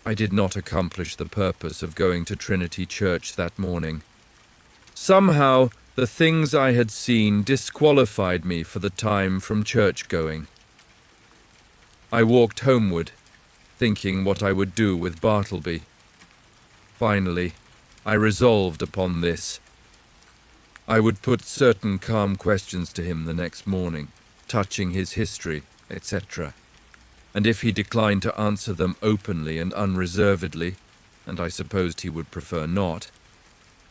I did not accomplish the purpose of going to Trinity Church that morning. Somehow, the things I had seen disqualified me for the time from church-going. I walked homeward, thinking what I would do with Bartleby. Finally, I resolved upon this. I would put certain calm questions to him the next morning, touching his history, etc., and if he declined to answer them openly and unreservedly, and I supposed he would prefer not,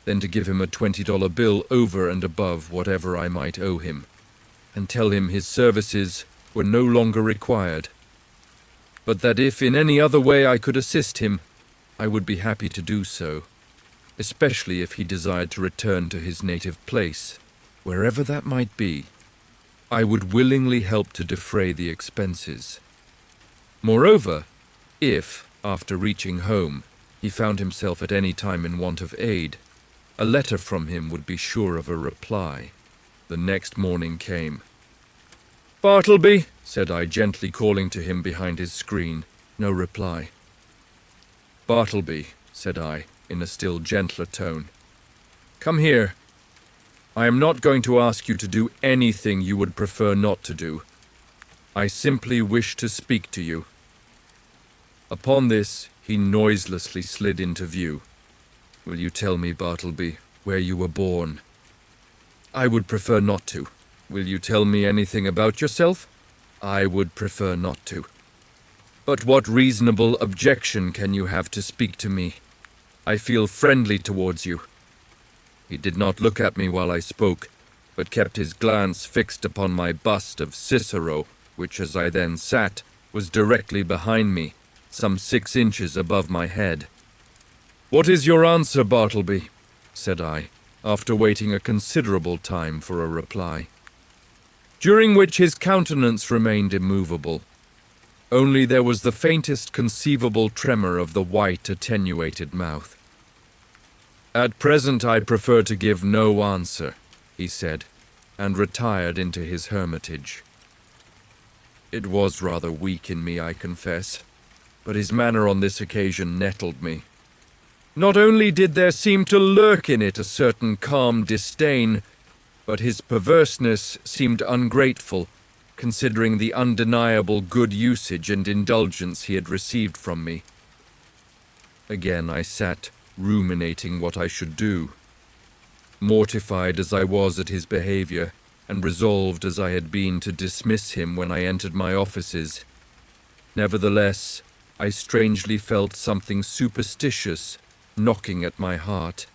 then to give him a $20 bill over and above whatever I might owe him, and tell him his services were no longer required, but that if in any other way I could assist him, I would be happy to do so, especially if he desired to return to his native place, wherever that might be. I would willingly help to defray the expenses. Moreover, if, after reaching home, he found himself at any time in want of aid, a letter from him would be sure of a reply. The next morning came. "Bartleby," said I, gently calling to him behind his screen. No reply. "Bartleby," said I, in a still gentler tone. "Come here. I am not going to ask you to do anything you would prefer not to do. I simply wish to speak to you." Upon this, he noiselessly slid into view. "Will you tell me, Bartleby, where you were born?" "I would prefer not to." "Will you tell me anything about yourself?" "I would prefer not to." "But what reasonable objection can you have to speak to me? I feel friendly towards you." He did not look at me while I spoke, but kept his glance fixed upon my bust of Cicero, which, as I then sat, was directly behind me, some 6 inches above my head. "What is your answer, Bartleby?" said I, after waiting a considerable time for a reply, during which his countenance remained immovable. Only there was the faintest conceivable tremor of the white, attenuated mouth. "At present I prefer to give no answer," he said, and retired into his hermitage. It was rather weak in me, I confess, but his manner on this occasion nettled me. Not only did there seem to lurk in it a certain calm disdain, but his perverseness seemed ungrateful, considering the undeniable good usage and indulgence he had received from me. Again I sat, ruminating what I should do. Mortified as I was at his behavior, and resolved as I had been to dismiss him when I entered my offices, nevertheless, I strangely felt something superstitious knocking at my heart,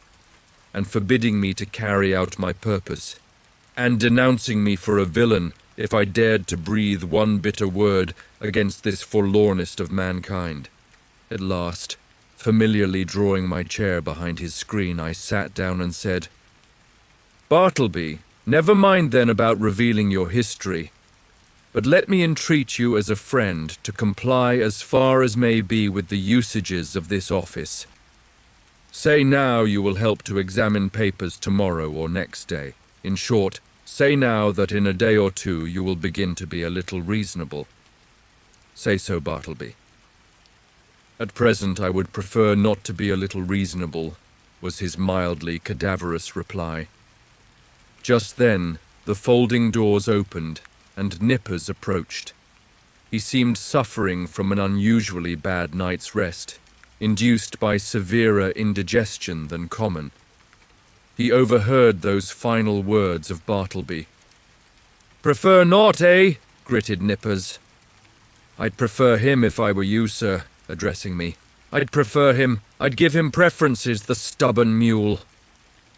and forbidding me to carry out my purpose, and denouncing me for a villain if I dared to breathe one bitter word against this forlornest of mankind. At last, familiarly drawing my chair behind his screen, I sat down and said, "Bartleby, never mind then about revealing your history, but let me entreat you as a friend to comply as far as may be with the usages of this office. Say now you will help to examine papers tomorrow or next day. In short, say now that in a day or two you will begin to be a little reasonable. Say so, Bartleby." "At present I would prefer not to be a little reasonable," was his mildly cadaverous reply. Just then the folding doors opened, and Nippers approached. He seemed suffering from an unusually bad night's rest, induced by severer indigestion than common. He overheard those final words of Bartleby. "Prefer not, eh?" gritted Nippers. "I'd prefer him if I were you, sir," addressing me. "I'd prefer him. I'd give him preferences, the stubborn mule."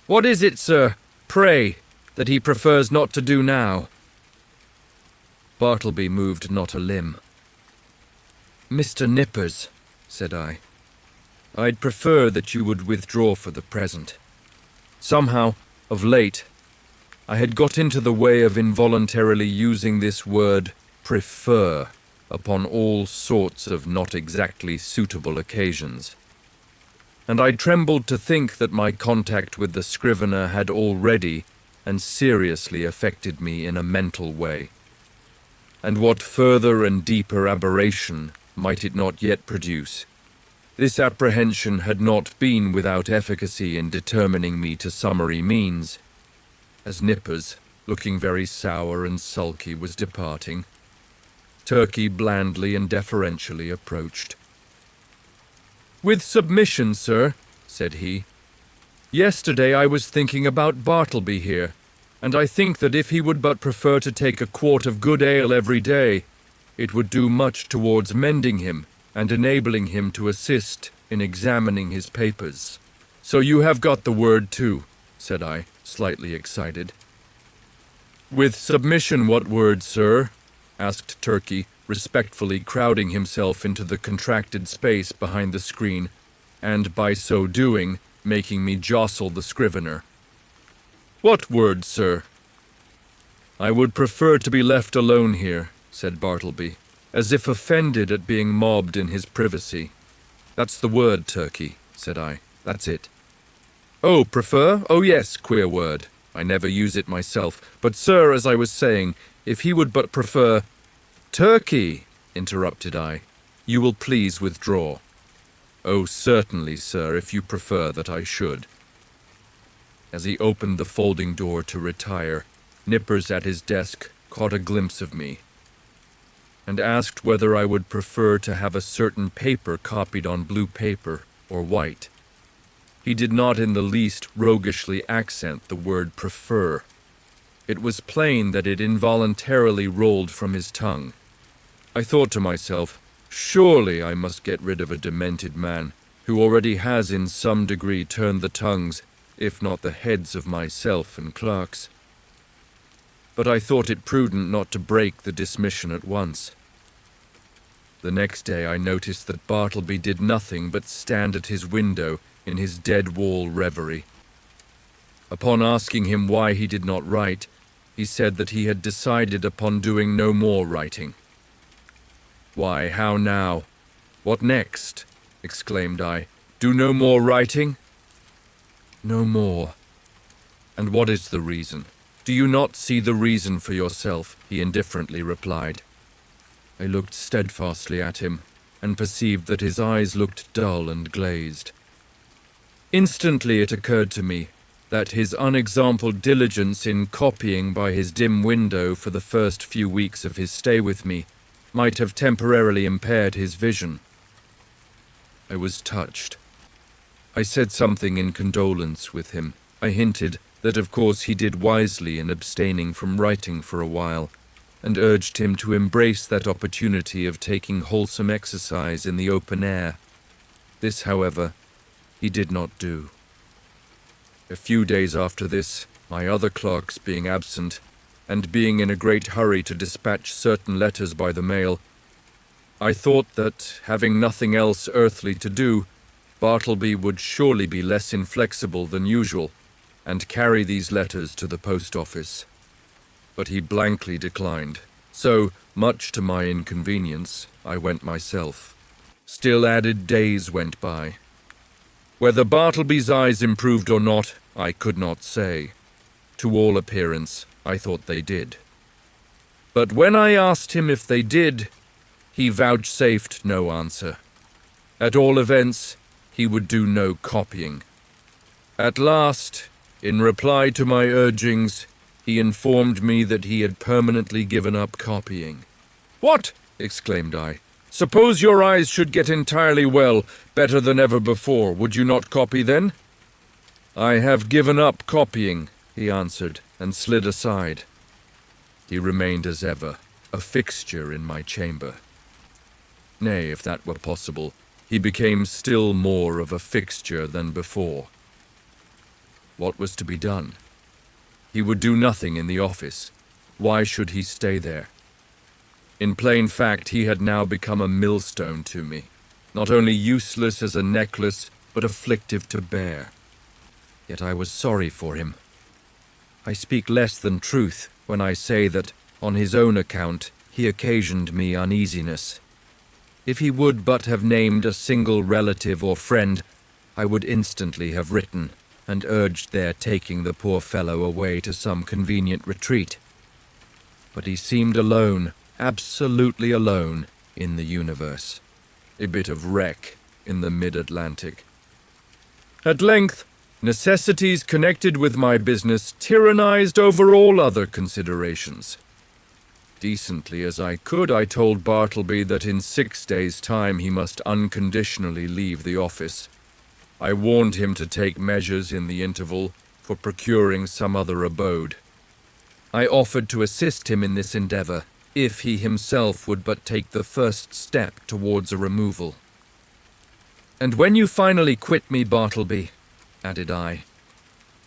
"What is it, sir, pray, that he prefers not to do now?" Bartleby moved not a limb. "Mr. Nippers," said I, "I'd prefer that you would withdraw for the present. Somehow, of late, I had got into the way of involuntarily using this word prefer upon all sorts of not exactly suitable occasions, and I trembled to think that my contact with the Scrivener had already and seriously affected me in a mental way. And what further and deeper aberration might it not yet produce? This apprehension had not been without efficacy in determining me to summary means. As Nippers, looking very sour and sulky, was departing, Turkey blandly and deferentially approached. "With submission, sir," said he, "yesterday I was thinking about Bartleby here, and I think that if he would but prefer to take a quart of good ale every day, it would do much towards mending him and enabling him to assist in examining his papers." "So you have got the word too," said I, slightly excited. "With submission, what word, sir?" asked Turkey, respectfully crowding himself into the contracted space behind the screen, and by so doing, making me jostle the Scrivener. "What word, sir?" "I would prefer to be left alone here," said Bartleby, as if offended at being mobbed in his privacy. "That's the word, Turkey," said I. "That's it." "Oh, prefer? Oh, yes, queer word. I never use it myself. But, sir, as I was saying, if he would but prefer—" "Turkey," interrupted I, "you will please withdraw." "Oh, certainly, sir, if you prefer that I should." As he opened the folding door to retire, Nippers at his desk caught a glimpse of me, and asked whether I would prefer to have a certain paper copied on blue paper or white. He did not in the least roguishly accent the word prefer. It was plain that it involuntarily rolled from his tongue. I thought to myself, surely I must get rid of a demented man who already has in some degree turned the tongues, if not the heads of myself and clerks. But I thought it prudent not to break the dismission at once. The next day I noticed that Bartleby did nothing but stand at his window in his dead-wall reverie. Upon asking him why he did not write, he said that he had decided upon doing no more writing. "Why, how now? What next?" exclaimed I. "Do no more writing?" "No more." "And what is the reason? Do you not see the reason for yourself?" he indifferently replied. I looked steadfastly at him, and perceived that his eyes looked dull and glazed. Instantly it occurred to me that his unexampled diligence in copying by his dim window for the first few weeks of his stay with me might have temporarily impaired his vision. I was touched. I said something in condolence with him. I hinted that of course he did wisely in abstaining from writing for a while, and urged him to embrace that opportunity of taking wholesome exercise in the open air. This, however, he did not do. A few days after this, my other clerks being absent, and being in a great hurry to dispatch certain letters by the mail, I thought that, having nothing else earthly to do, Bartleby would surely be less inflexible than usual, and carry these letters to the post office. But he blankly declined, so, much to my inconvenience, I went myself. Still added days went by. Whether Bartleby's eyes improved or not, I could not say. To all appearance, I thought they did. But when I asked him if they did, he vouchsafed no answer. At all events, he would do no copying. At last, in reply to my urgings, he informed me that he had permanently given up copying. "What?" exclaimed I. "Suppose your eyes should get entirely well, better than ever before, would you not copy then?" "I have given up copying," he answered, and slid aside. He remained as ever, a fixture in my chamber. Nay, if that were possible, he became still more of a fixture than before. What was to be done? He would do nothing in the office. Why should he stay there? In plain fact, he had now become a millstone to me, not only useless as a necklace, but afflictive to bear. Yet I was sorry for him. I speak less than truth when I say that, on his own account, he occasioned me uneasiness. If he would but have named a single relative or friend, I would instantly have written, and urged their taking the poor fellow away to some convenient retreat. But he seemed alone, absolutely alone, in the universe, a bit of wreck in the mid-Atlantic. At length, necessities connected with my business tyrannized over all other considerations. Decently as I could, I told Bartleby that in 6 days' time he must unconditionally leave the office. I warned him to take measures in the interval for procuring some other abode. I offered to assist him in this endeavor, if he himself would but take the first step towards a removal. "And when you finally quit me, Bartleby," added I.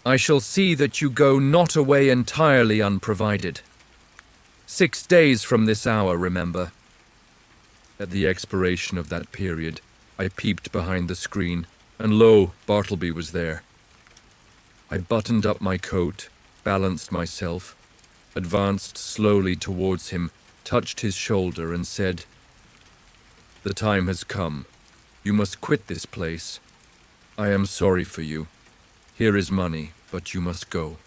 "I shall see that you go not away entirely unprovided. 6 days from this hour, remember." At the expiration of that period, I peeped behind the screen, and lo, Bartleby was there. I buttoned up my coat, balanced myself, advanced slowly towards him, touched his shoulder, and said, "The time has come. You must quit this place. I am sorry for you. Here is money, but you must go."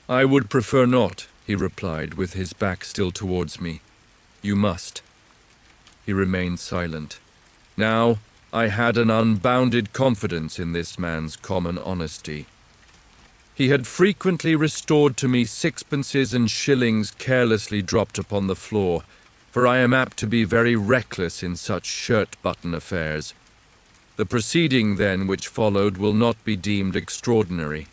"I would prefer not," he replied, with his back still towards me. "You must." He remained silent. Now, I had an unbounded confidence in this man's common honesty. He had frequently restored to me sixpences and shillings carelessly dropped upon the floor, for I am apt to be very reckless in such shirt-button affairs. The proceeding, then, which followed will not be deemed extraordinary.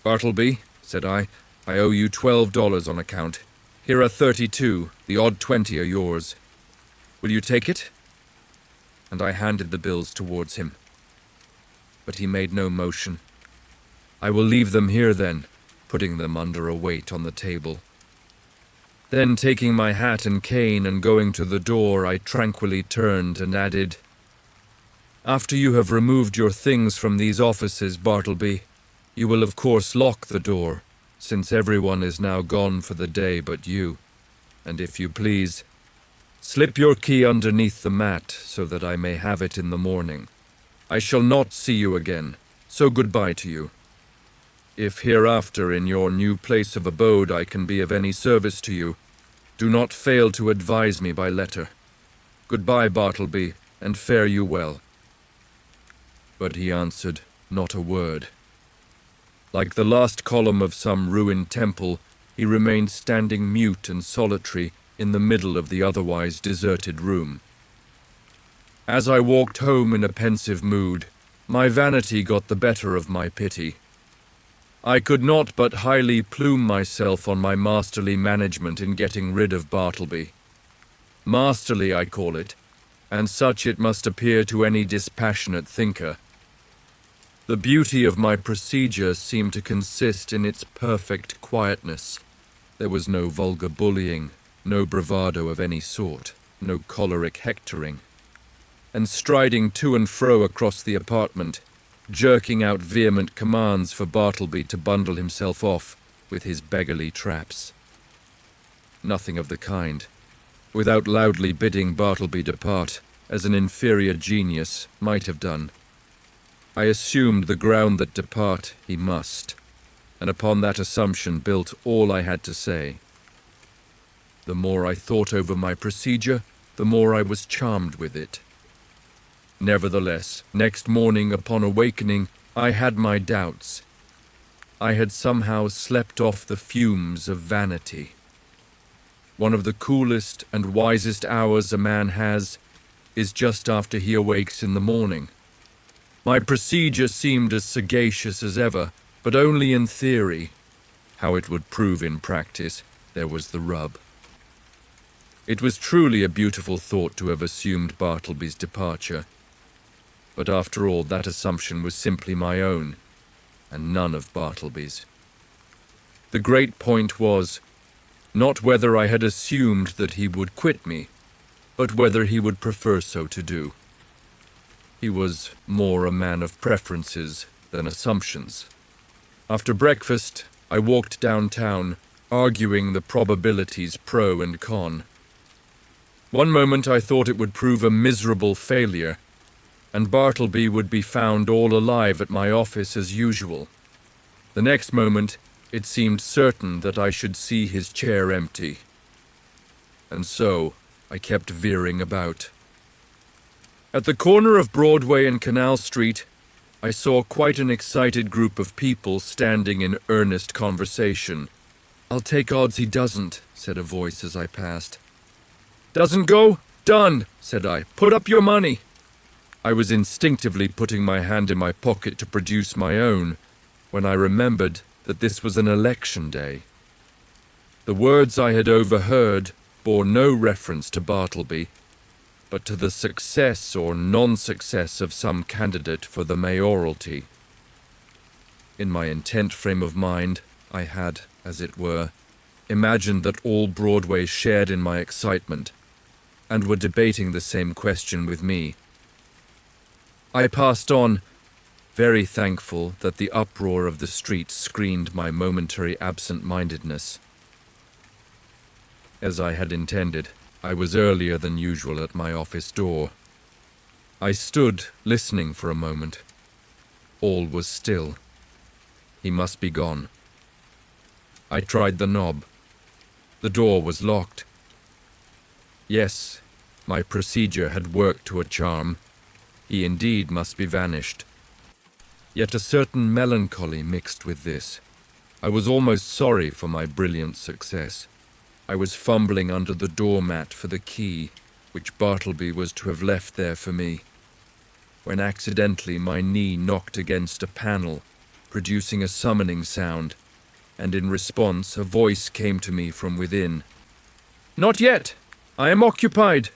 "Bartleby," said I owe you $12 on account. Here are 32, the odd 20 are yours. Will you take it?" And I handed the bills towards him. But he made no motion. "I will leave them here, then," putting them under a weight on the table. Then, taking my hat and cane and going to the door, I tranquilly turned and added, "After you have removed your things from these offices, Bartleby, you will of course lock the door, since everyone is now gone for the day but you, and if you please, slip your key underneath the mat so that I may have it in the morning. I shall not see you again, so goodbye to you. If hereafter in your new place of abode I can be of any service to you, do not fail to advise me by letter. Goodbye, Bartleby, and fare you well." But he answered not a word. Like the last column of some ruined temple, he remained standing mute and solitary in the middle of the otherwise deserted room. As I walked home in a pensive mood, my vanity got the better of my pity. I could not but highly plume myself on my masterly management in getting rid of Bartleby. Masterly, I call it, and such it must appear to any dispassionate thinker. The beauty of my procedure seemed to consist in its perfect quietness. There was no vulgar bullying, no bravado of any sort, no choleric hectoring. And striding to and fro across the apartment, jerking out vehement commands for Bartleby to bundle himself off with his beggarly traps. Nothing of the kind. Without loudly bidding Bartleby depart, as an inferior genius might have done, I assumed the ground that depart he must, and upon that assumption built all I had to say. The more I thought over my procedure, the more I was charmed with it. Nevertheless, next morning upon awakening, I had my doubts. I had somehow slept off the fumes of vanity. One of the coolest and wisest hours a man has is just after he awakes in the morning. My procedure seemed as sagacious as ever, but only in theory. How it would prove in practice, there was the rub. It was truly a beautiful thought to have assumed Bartleby's departure. But after all, that assumption was simply my own, and none of Bartleby's. The great point was, not whether I had assumed that he would quit me, but whether he would prefer so to do. He was more a man of preferences than assumptions. After breakfast, I walked downtown, arguing the probabilities pro and con. One moment I thought it would prove a miserable failure, and Bartleby would be found all alive at my office as usual. The next moment, it seemed certain that I should see his chair empty. And so, I kept veering about. At the corner of Broadway and Canal Street, I saw quite an excited group of people standing in earnest conversation. "I'll take odds he doesn't," said a voice as I passed. "Doesn't go? Done," said I. "Put up your money." I was instinctively putting my hand in my pocket to produce my own, when I remembered that this was an election day. The words I had overheard bore no reference to Bartleby, but to the success or non-success of some candidate for the mayoralty. In my intent frame of mind, I had, as it were, imagined that all Broadway shared in my excitement, and were debating the same question with me. I passed on, very thankful that the uproar of the street screened my momentary absent-mindedness. As I had intended, I was earlier than usual at my office door. I stood, listening for a moment. All was still. He must be gone. I tried the knob. The door was locked. Yes, my procedure had worked to a charm. He indeed must be vanished. Yet a certain melancholy mixed with this. I was almost sorry for my brilliant success. I was fumbling under the doormat for the key, which Bartleby was to have left there for me, when accidentally my knee knocked against a panel, producing a summoning sound, and in response a voice came to me from within. "Not yet! I am occupied!"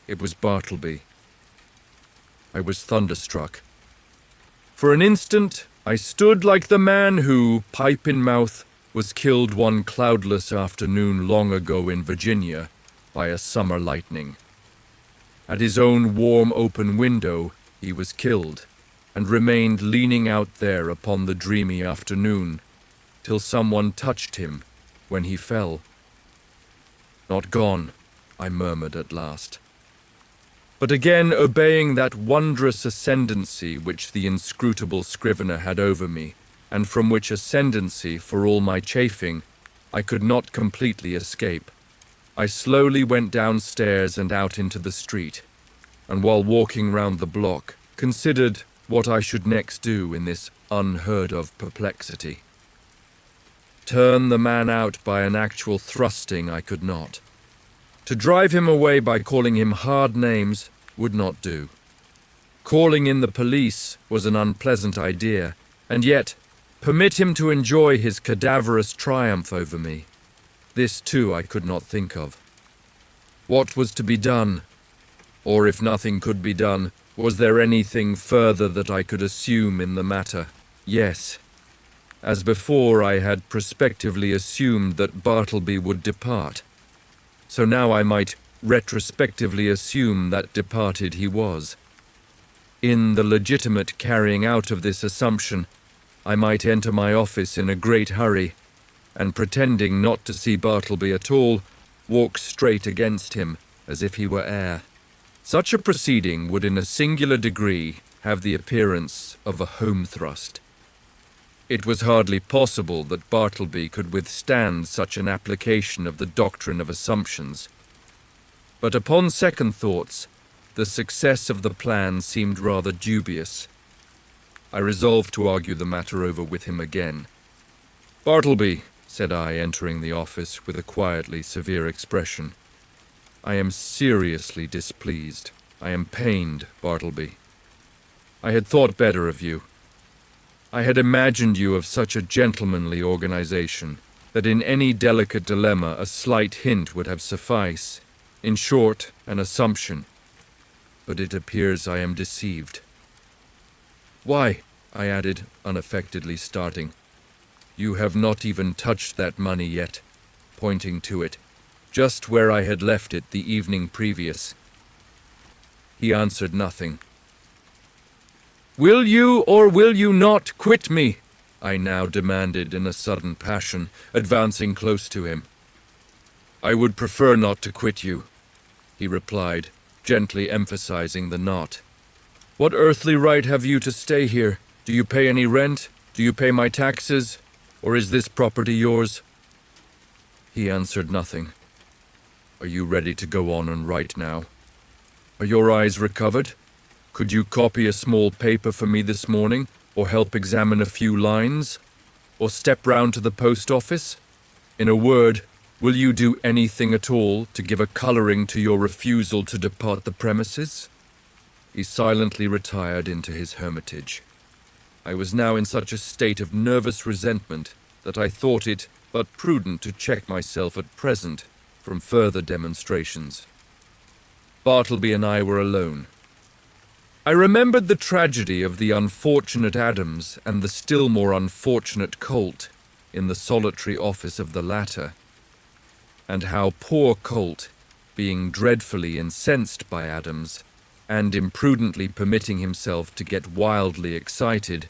It was Bartleby. I was thunderstruck. For an instant, I stood like the man who, pipe in mouth, was killed one cloudless afternoon long ago in Virginia by a summer lightning. At his own warm open window he was killed, and remained leaning out there upon the dreamy afternoon, till someone touched him when he fell. "Not gone," I murmured at last. But again obeying that wondrous ascendancy which the inscrutable Scrivener had over me, and from which ascendancy, for all my chafing, I could not completely escape, I slowly went downstairs and out into the street, and while walking round the block, considered what I should next do in this unheard-of perplexity. Turn the man out by an actual thrusting I could not. To drive him away by calling him hard names would not do. Calling in the police was an unpleasant idea, and yet permit him to enjoy his cadaverous triumph over me. This too I could not think of. What was to be done? Or if nothing could be done, was there anything further that I could assume in the matter? Yes. As before, I had prospectively assumed that Bartleby would depart. So now I might retrospectively assume that departed he was. In the legitimate carrying out of this assumption, I might enter my office in a great hurry, and pretending not to see Bartleby at all, walk straight against him, as if he were air. Such a proceeding would in a singular degree have the appearance of a home thrust. It was hardly possible that Bartleby could withstand such an application of the doctrine of assumptions. But upon second thoughts, the success of the plan seemed rather dubious. I resolved to argue the matter over with him again. "Bartleby," said I, entering the office with a quietly severe expression, "I am seriously displeased. I am pained, Bartleby. I had thought better of you. I had imagined you of such a gentlemanly organization that in any delicate dilemma a slight hint would have sufficed. In short, an assumption. But it appears I am deceived." "Why," I added, unaffectedly starting, "you have not even touched that money yet," pointing to it, just where I had left it the evening previous. He answered nothing. "Will you or will you not quit me?" I now demanded in a sudden passion, advancing close to him. "I would prefer not to quit you," he replied, gently emphasizing the not. "What earthly right have you to stay here? Do you pay any rent? Do you pay my taxes? Or is this property yours?" He answered nothing. "Are you ready to go on and write now? Are your eyes recovered? Could you copy a small paper for me this morning, or help examine a few lines? Or step round to the post office? In a word, will you do anything at all to give a colouring to your refusal to depart the premises?" He silently retired into his hermitage. I was now in such a state of nervous resentment that I thought it but prudent to check myself at present from further demonstrations. Bartleby and I were alone. I remembered the tragedy of the unfortunate Adams and the still more unfortunate Colt in the solitary office of the latter, and how poor Colt, being dreadfully incensed by Adams, and imprudently permitting himself to get wildly excited,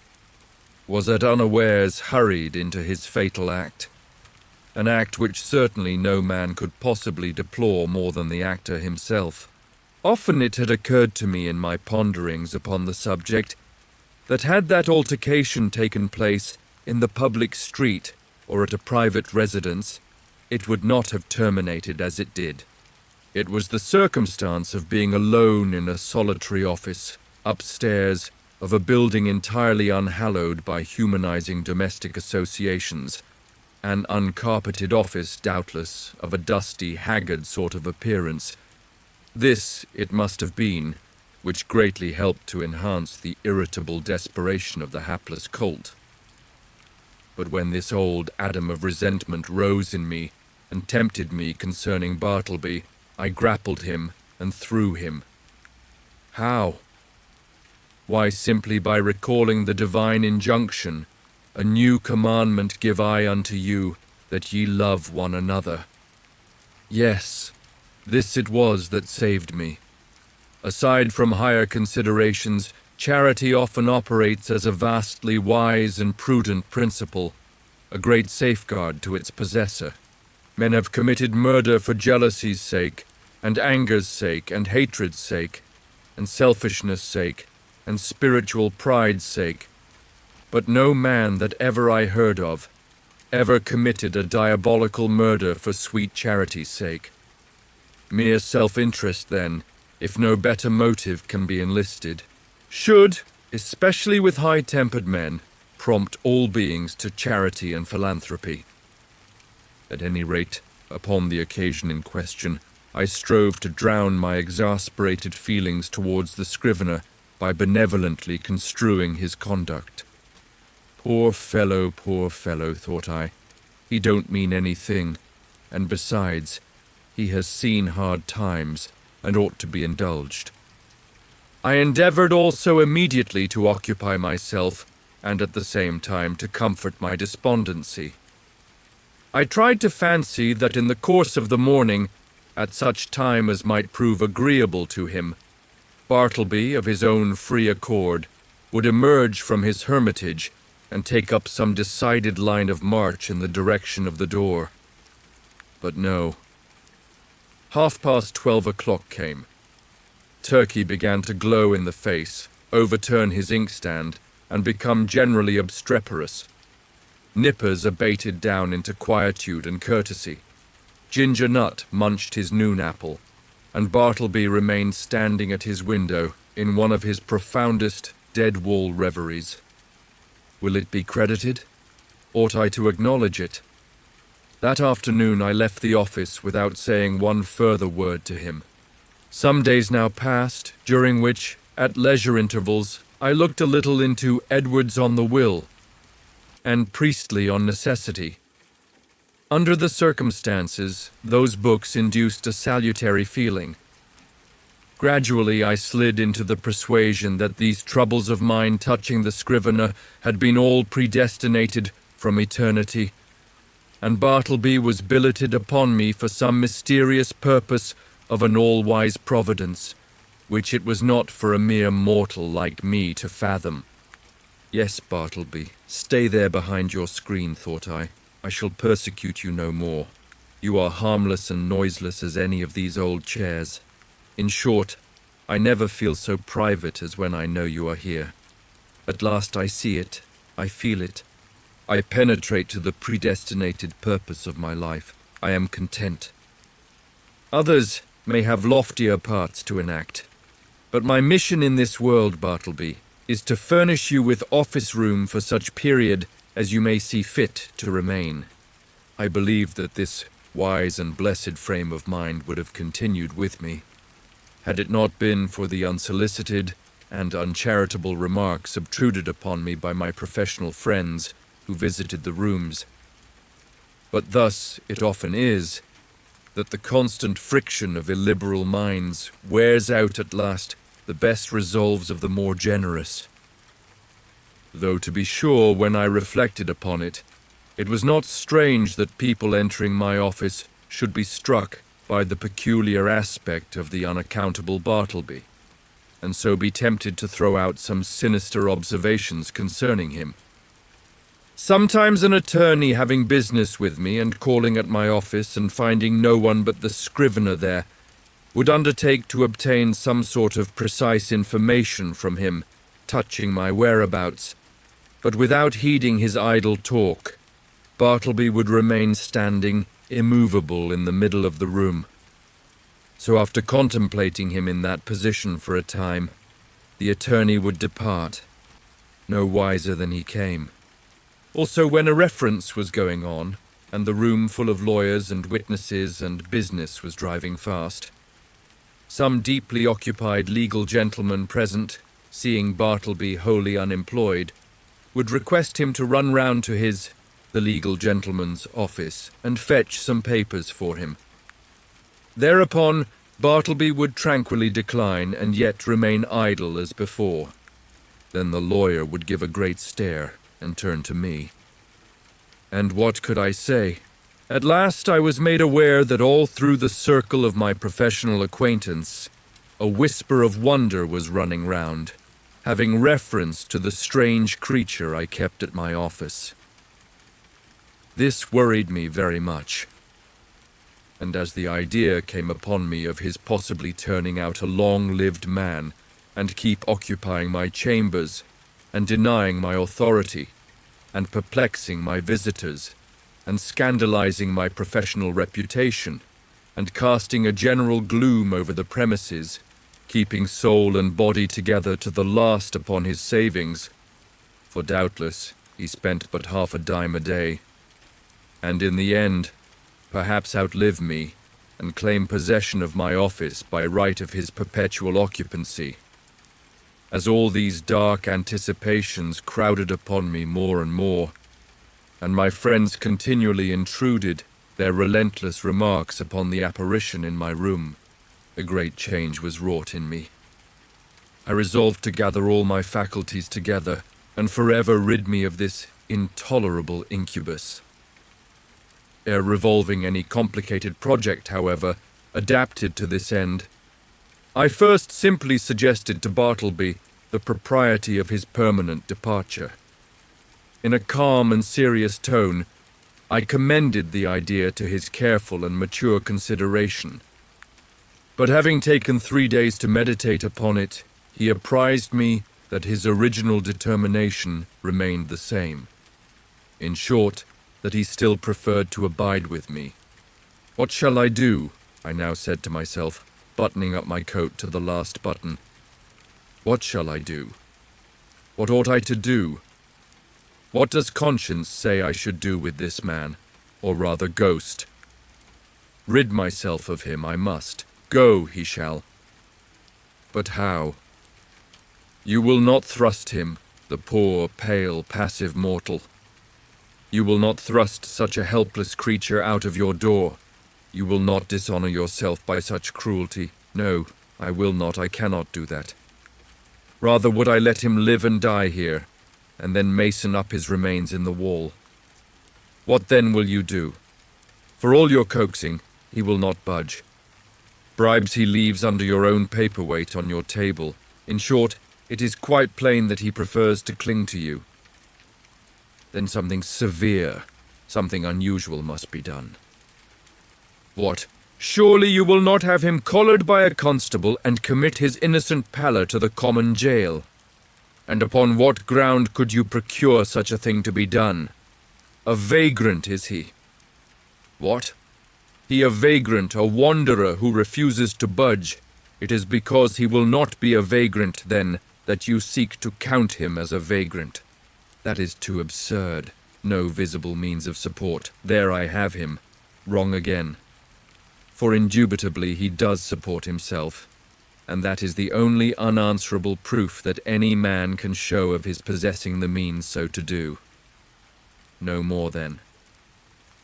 was at unawares hurried into his fatal act, an act which certainly no man could possibly deplore more than the actor himself. Often it had occurred to me in my ponderings upon the subject that had that altercation taken place in the public street or at a private residence, it would not have terminated as it did. It was the circumstance of being alone in a solitary office, upstairs, of a building entirely unhallowed by humanizing domestic associations, an uncarpeted office, doubtless, of a dusty, haggard sort of appearance. This, it must have been, which greatly helped to enhance the irritable desperation of the hapless Colt. But when this old Adam of resentment rose in me and tempted me concerning Bartleby, I grappled him and threw him. How? Why, simply by recalling the divine injunction, "A new commandment give I unto you, that ye love one another." Yes, this it was that saved me. Aside from higher considerations, charity often operates as a vastly wise and prudent principle, a great safeguard to its possessor. Men have committed murder for jealousy's sake, and anger's sake, and hatred's sake, and selfishness' sake, and spiritual pride's sake. But no man that ever I heard of ever committed a diabolical murder for sweet charity's sake. Mere self-interest, then, if no better motive can be enlisted, should, especially with high-tempered men, prompt all beings to charity and philanthropy. At any rate, upon the occasion in question, I strove to drown my exasperated feelings towards the Scrivener by benevolently construing his conduct. Poor fellow, thought I. He don't mean anything, and besides, he has seen hard times, and ought to be indulged. I endeavored also immediately to occupy myself, and at the same time to comfort my despondency. I tried to fancy that in the course of the morning, at such time as might prove agreeable to him, Bartleby, of his own free accord, would emerge from his hermitage and take up some decided line of march in the direction of the door. But no. 12:30 o'clock came. Turkey began to glow in the face, overturn his inkstand, and become generally obstreperous. Nippers abated down into quietude and courtesy. Ginger Nut munched his noon apple, and Bartleby remained standing at his window in one of his profoundest dead-wall reveries. Will it be credited? Ought I to acknowledge it? That afternoon I left the office without saying one further word to him. Some days now passed, during which, at leisure intervals, I looked a little into Edwards on the Will and Priestley on Necessity. Under the circumstances, those books induced a salutary feeling. Gradually I slid into the persuasion that these troubles of mine touching the Scrivener had been all predestinated from eternity, and Bartleby was billeted upon me for some mysterious purpose of an all-wise providence, which it was not for a mere mortal like me to fathom. Yes, Bartleby, stay there behind your screen, thought I. I shall persecute you no more. You are harmless and noiseless as any of these old chairs. In short, I never feel so private as when I know you are here. At last I see it, I feel it. I penetrate to the predestinated purpose of my life. I am content. Others may have loftier parts to enact, but my mission in this world, Bartleby, is to furnish you with office room for such period as you may see fit to remain. I believe that this wise and blessed frame of mind would have continued with me, had it not been for the unsolicited and uncharitable remarks obtruded upon me by my professional friends who visited the rooms. But thus it often is, that the constant friction of illiberal minds wears out at last the best resolves of the more generous. Though, to be sure, when I reflected upon it, it was not strange that people entering my office should be struck by the peculiar aspect of the unaccountable Bartleby, and so be tempted to throw out some sinister observations concerning him. Sometimes an attorney having business with me and calling at my office and finding no one but the Scrivener there, would undertake to obtain some sort of precise information from him touching my whereabouts, but without heeding his idle talk, Bartleby would remain standing immovable in the middle of the room. So after contemplating him in that position for a time, the attorney would depart, no wiser than he came. Also, when a reference was going on, and the room full of lawyers and witnesses and business was driving fast, some deeply occupied legal gentleman present, seeing Bartleby wholly unemployed, would request him to run round to the legal gentleman's office and fetch some papers for him. Thereupon, Bartleby would tranquilly decline and yet remain idle as before. Then the lawyer would give a great stare and turn to me. And what could I say? At last I was made aware that all through the circle of my professional acquaintance, a whisper of wonder was running round, having reference to the strange creature I kept at my office. This worried me very much, and as the idea came upon me of his possibly turning out a long-lived man and keep occupying my chambers and denying my authority and perplexing my visitors and scandalizing my professional reputation and casting a general gloom over the premises, keeping soul and body together to the last upon his savings, for doubtless he spent but half a dime a day, and in the end perhaps outlive me and claim possession of my office by right of his perpetual occupancy. As all these dark anticipations crowded upon me more and more, and my friends continually intruded their relentless remarks upon the apparition in my room, a great change was wrought in me. I resolved to gather all my faculties together and forever rid me of this intolerable incubus. Ere revolving any complicated project, however, adapted to this end, I first simply suggested to Bartleby the propriety of his permanent departure. In a calm and serious tone, I commended the idea to his careful and mature consideration. But having taken 3 days to meditate upon it, he apprised me that his original determination remained the same. In short, that he still preferred to abide with me. What shall I do? I now said to myself, buttoning up my coat to the last button. What shall I do? What ought I to do? What does conscience say I should do with this man, or rather ghost? Rid myself of him I must. Go he shall. But how? You will not thrust him, the poor, pale, passive mortal. You will not thrust such a helpless creature out of your door. You will not dishonor yourself by such cruelty. No, I will not, I cannot do that. Rather would I let him live and die here, and then mason up his remains in the wall. What then will you do? For all your coaxing, he will not budge. Bribes he leaves under your own paperweight on your table. In short, it is quite plain that he prefers to cling to you. Then something severe, something unusual must be done. What? Surely you will not have him collared by a constable and commit his innocent pallor to the common jail? And upon what ground could you procure such a thing to be done? A vagrant is he. What? He a vagrant, a wanderer who refuses to budge. It is because he will not be a vagrant, then, that you seek to count him as a vagrant. That is too absurd. No visible means of support. There I have him. Wrong again. For indubitably he does support himself, and that is the only unanswerable proof that any man can show of his possessing the means so to do. No more, then.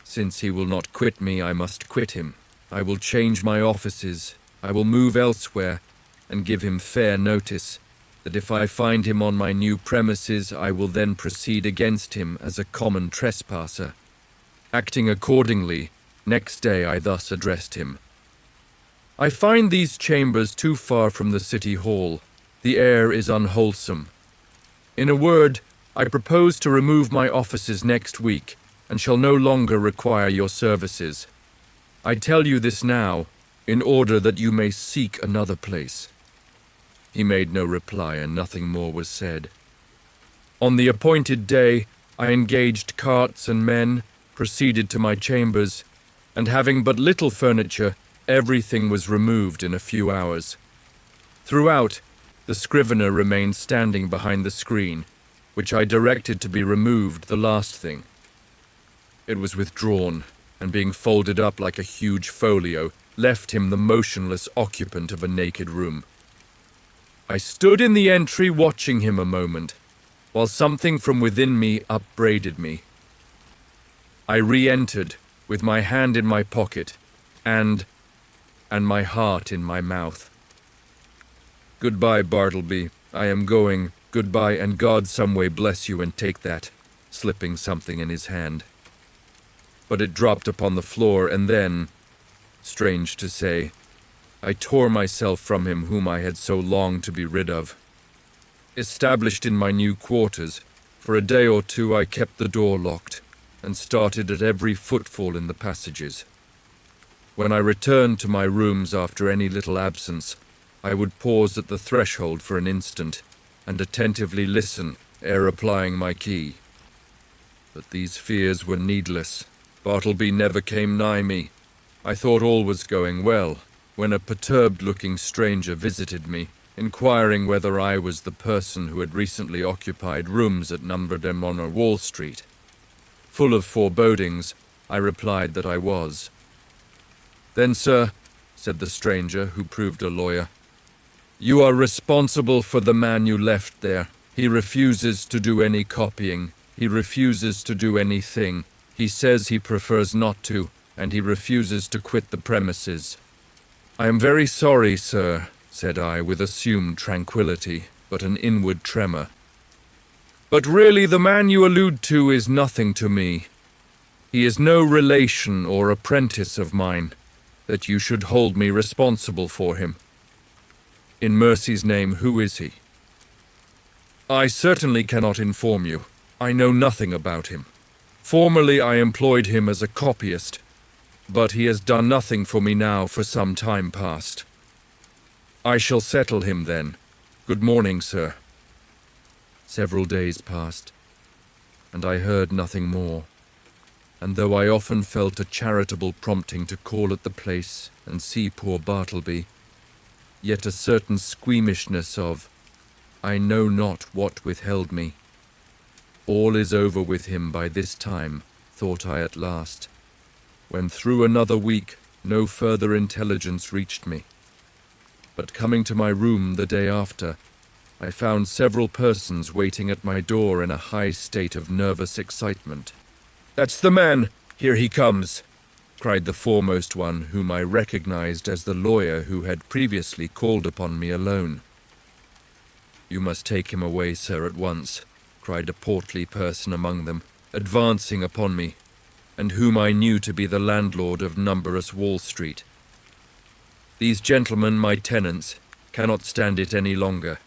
Since he will not quit me, I must quit him. I will change my offices. I will move elsewhere. and give him fair notice that if I find him on my new premises, I will then proceed against him as a common trespasser. Acting accordingly, next day I thus addressed him. I find these chambers too far from the city hall. The air is unwholesome. In a word, I propose to remove my offices next week, and shall no longer require your services. I tell you this now, in order that you may seek another place. He made no reply, and nothing more was said. On the appointed day, I engaged carts and men, proceeded to my chambers, and having but little furniture, everything was removed in a few hours. Throughout, the Scrivener remained standing behind the screen, which I directed to be removed the last thing. It was withdrawn, and being folded up like a huge folio, left him the motionless occupant of a naked room. I stood in the entry watching him a moment, while something from within me upbraided me. I re-entered, with my hand in my pocket, and my heart in my mouth. "Goodbye, Bartleby. I am going. Goodbye, and God some way bless you and take that," slipping something in his hand. But it dropped upon the floor, and then, strange to say, I tore myself from him whom I had so longed to be rid of. Established in my new quarters, for a day or two I kept the door locked, and started at every footfall in the passages. When I returned to my rooms after any little absence, I would pause at the threshold for an instant, and attentively listen ere applying my key. But these fears were needless. Bartleby never came nigh me. I thought all was going well, when a perturbed-looking stranger visited me, inquiring whether I was the person who had recently occupied rooms at No. on Wall Street. Full of forebodings, I replied that I was. "Then, sir," said the stranger, who proved a lawyer, "you are responsible for the man you left there. He refuses to do any copying. He refuses to do anything. He says he prefers not to, and he refuses to quit the premises." "I am very sorry, sir," said I, with assumed tranquillity, but an inward tremor. "But really the man you allude to is nothing to me. He is no relation or apprentice of mine, that you should hold me responsible for him. In mercy's name, who is he?" "I certainly cannot inform you. I know nothing about him. Formerly I employed him as a copyist, but he has done nothing for me now for some time past. I shall settle him then. Good morning, sir." Several days passed, and I heard nothing more, and though I often felt a charitable prompting to call at the place and see poor Bartleby, yet a certain squeamishness of I know not what withheld me. All is over with him by this time, thought I at last, when through another week no further intelligence reached me. But coming to my room the day after, I found several persons waiting at my door in a high state of nervous excitement. "That's the man! Here he comes!" cried the foremost one, whom I recognized as the lawyer who had previously called upon me alone. "You must take him away, sir, at once," cried a portly person among them, advancing upon me, and whom I knew to be the landlord of No. Wall Street. "These gentlemen, my tenants, cannot stand it any longer.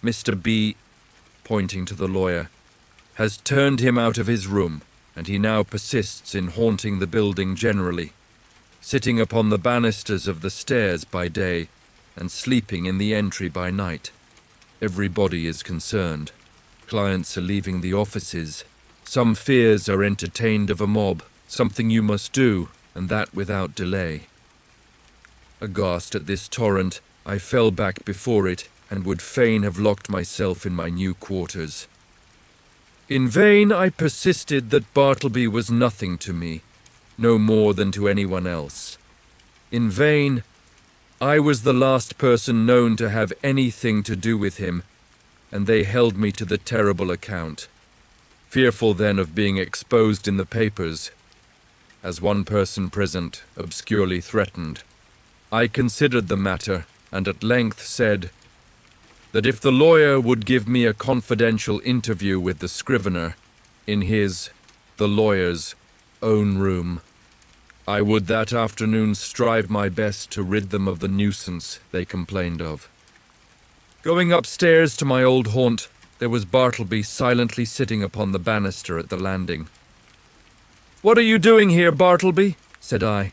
Mr. B," pointing to the lawyer, "has turned him out of his room, and he now persists in haunting the building generally, sitting upon the banisters of the stairs by day, and sleeping in the entry by night. Everybody is concerned. Clients are leaving the offices. Some fears are entertained of a mob. Something you must do, and that without delay." Aghast at this torrent, I fell back before it, and would fain have locked myself in my new quarters. In vain I persisted that Bartleby was nothing to me, no more than to anyone else. In vain. I was the last person known to have anything to do with him, and they held me to the terrible account. Fearful then of being exposed in the papers, as one person present obscurely threatened, I considered the matter and at length said that if the lawyer would give me a confidential interview with the Scrivener in his, the lawyer's, own room, I would that afternoon strive my best to rid them of the nuisance they complained of. Going upstairs to my old haunt, there was Bartleby silently sitting upon the banister at the landing. "What are you doing here, Bartleby?" said I.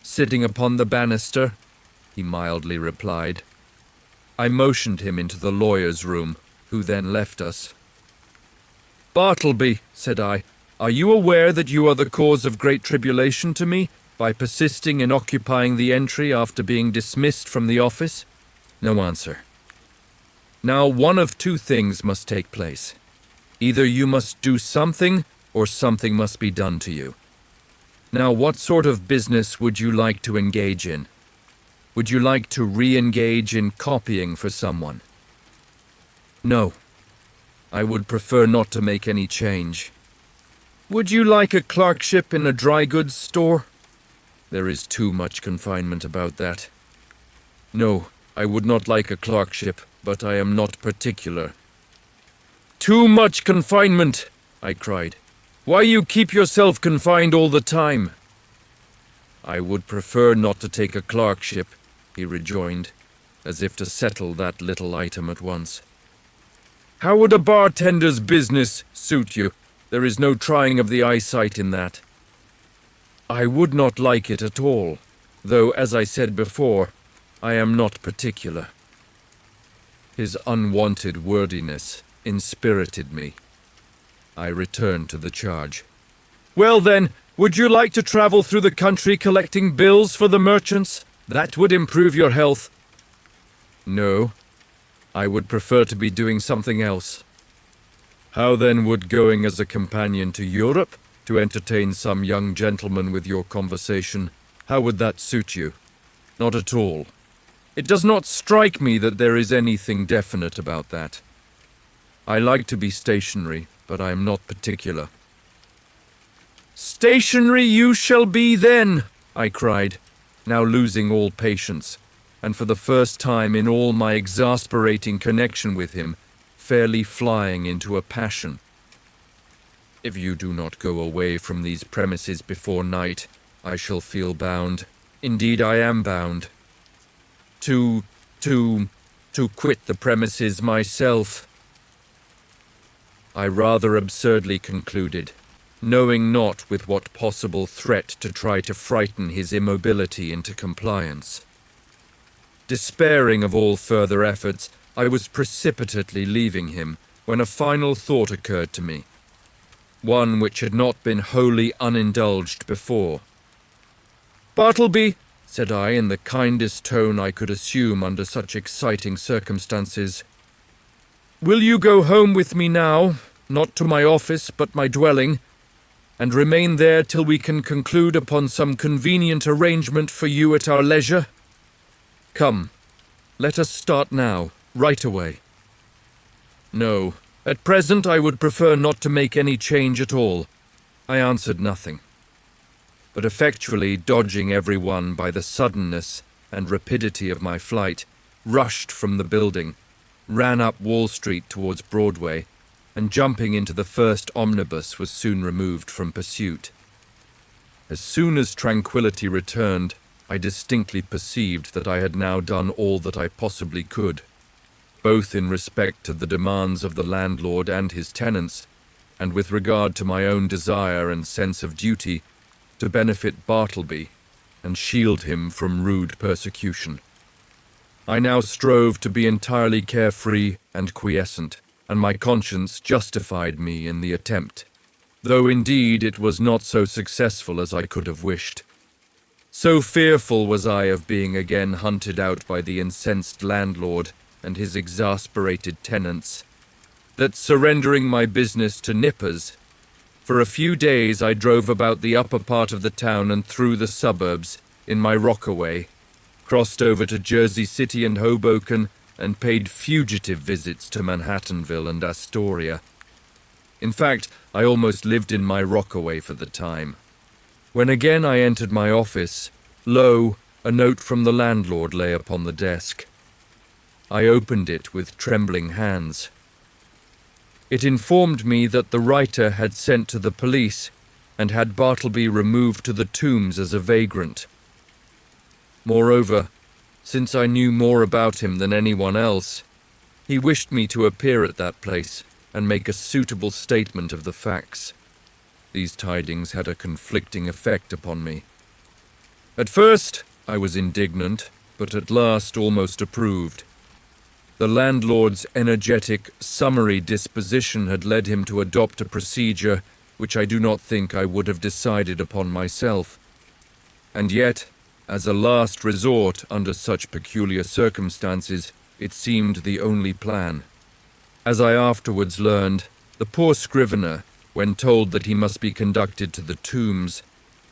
"Sitting upon the banister," he mildly replied. I motioned him into the lawyer's room, who then left us. "Bartleby," said I, "are you aware that you are the cause of great tribulation to me by persisting in occupying the entry after being dismissed from the office?" No answer. "Now one of two things must take place. Either you must do something, or something must be done to you. Now what sort of business would you like to engage in? Would you like to re-engage in copying for someone?" "No. I would prefer not to make any change." "Would you like a clerkship in a dry goods store?" "There is too much confinement about that." "No, I would not like a clerkship, but I am not particular." "Too much confinement!" I cried. "Why you keep yourself confined all the time?" "I would prefer not to take a clerkship," he rejoined, as if to settle that little item at once. "How would a bartender's business suit you? There is no trying of the eyesight in that." "I would not like it at all, though, as I said before, I am not particular." His unwonted wordiness inspirited me. I returned to the charge. "Well then, would you like to travel through the country collecting bills for the merchants? That would improve your health." "No, I would prefer to be doing something else." "How then would going as a companion to Europe, to entertain some young gentleman with your conversation, how would that suit you?" "Not at all. It does not strike me that there is anything definite about that. I like to be stationary, but I am not particular." "Stationary you shall be then," I cried, now losing all patience, and for the first time in all my exasperating connection with him, fairly flying into a passion. "If you do not go away from these premises before night, I shall feel bound, indeed I am bound, to quit the premises myself," I rather absurdly concluded, knowing not with what possible threat to try to frighten his immobility into compliance. Despairing of all further efforts, I was precipitately leaving him when a final thought occurred to me, one which had not been wholly unindulged before. "Bartleby," said I in the kindest tone I could assume under such exciting circumstances, "will you go home with me now, not to my office but my dwelling, and remain there till we can conclude upon some convenient arrangement for you at our leisure? Come, let us start now, right away." "No, at present I would prefer not to make any change at all." I answered nothing, but effectually dodging everyone by the suddenness and rapidity of my flight, rushed from the building, ran up Wall Street towards Broadway, and jumping into the first omnibus was soon removed from pursuit. As soon as tranquillity returned, I distinctly perceived that I had now done all that I possibly could, both in respect to the demands of the landlord and his tenants, and with regard to my own desire and sense of duty, to benefit Bartleby and shield him from rude persecution. I now strove to be entirely carefree and quiescent, and my conscience justified me in the attempt, though indeed it was not so successful as I could have wished. So fearful was I of being again hunted out by the incensed landlord and his exasperated tenants, that surrendering my business to nippers, for a few days I drove about the upper part of the town and through the suburbs in my rockaway, crossed over to Jersey City and Hoboken, and paid fugitive visits to Manhattanville and Astoria. In fact, I almost lived in my rockaway for the time. When again I entered my office, lo, A note from the landlord lay upon the desk. I opened it with trembling hands. It informed me that the writer had sent to the police and had Bartleby removed to the Tombs as a vagrant. Moreover, since I knew more about him than anyone else, he wished me to appear at that place and make a suitable statement of the facts. These tidings had a conflicting effect upon me. At first, I was indignant, but at last almost approved. The landlord's energetic, summary disposition had led him to adopt a procedure which I do not think I would have decided upon myself. And yet, as a last resort under such peculiar circumstances, it seemed the only plan. As I afterwards learned, the poor Scrivener, when told that he must be conducted to the Tombs,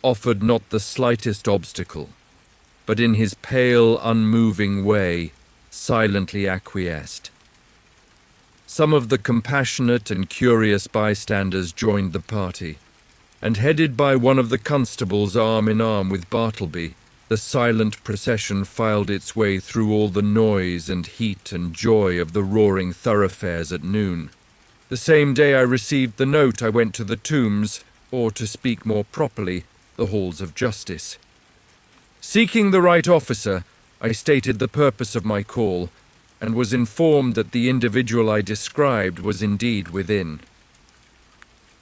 offered not the slightest obstacle, but in his pale, unmoving way, silently acquiesced. Some of the compassionate and curious bystanders joined the party, and headed by one of the constables arm in arm with Bartleby, the silent procession filed its way through all the noise and heat and joy of the roaring thoroughfares at noon. The same day I received the note I went to the Tombs, or to speak more properly, the halls of justice. Seeking the right officer, I stated the purpose of my call, and was informed that the individual I described was indeed within.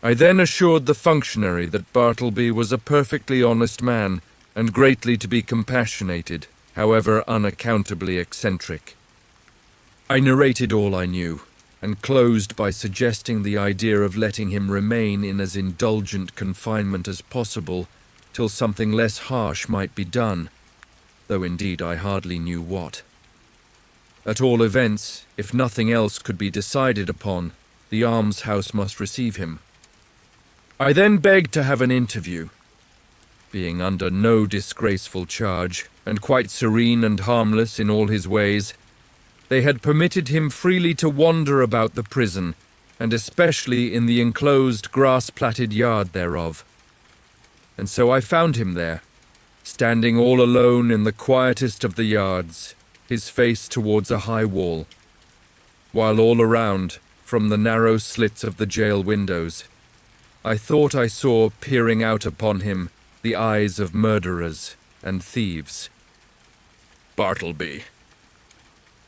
I then assured the functionary that Bartleby was a perfectly honest man, and greatly to be compassionated, however unaccountably eccentric. I narrated all I knew, and closed by suggesting the idea of letting him remain in as indulgent confinement as possible till something less harsh might be done, though indeed I hardly knew what. At all events, if nothing else could be decided upon, the almshouse must receive him. I then begged to have an interview. Being under no disgraceful charge, and quite serene and harmless in all his ways, they had permitted him freely to wander about the prison, and especially in the enclosed grass-platted yard thereof. And so I found him there, standing all alone in the quietest of the yards, his face towards a high wall, while all around, from the narrow slits of the jail windows, I thought I saw peering out upon him the eyes of murderers and thieves. "Bartleby,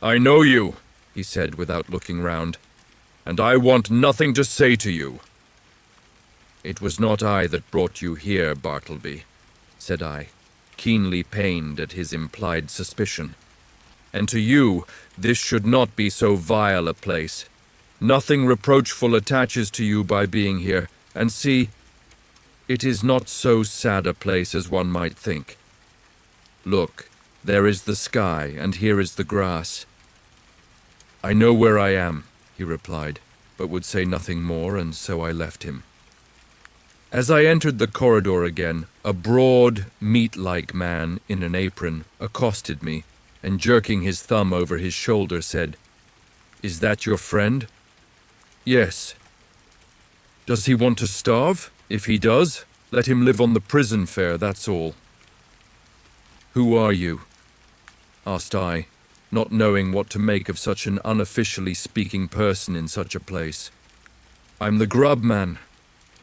I know you," he said without looking round, "and I want nothing to say to you." "It was not I that brought you here, Bartleby," said I, keenly pained at his implied suspicion. "And to you, this should not be so vile a place. Nothing reproachful attaches to you by being here, and see, it is not so sad a place as one might think. Look, there is the sky, and here is the grass." "I know where I am," he replied, but would say nothing more, and so I left him. As I entered the corridor again, a broad, meat-like man in an apron accosted me, and jerking his thumb over his shoulder said, "Is that your friend?" "Yes." "Does he want to starve? If he does, let him live on the prison fare, that's all." "Who are you?" asked I, not knowing what to make of such an unofficially speaking person in such a place. "I'm the grub man.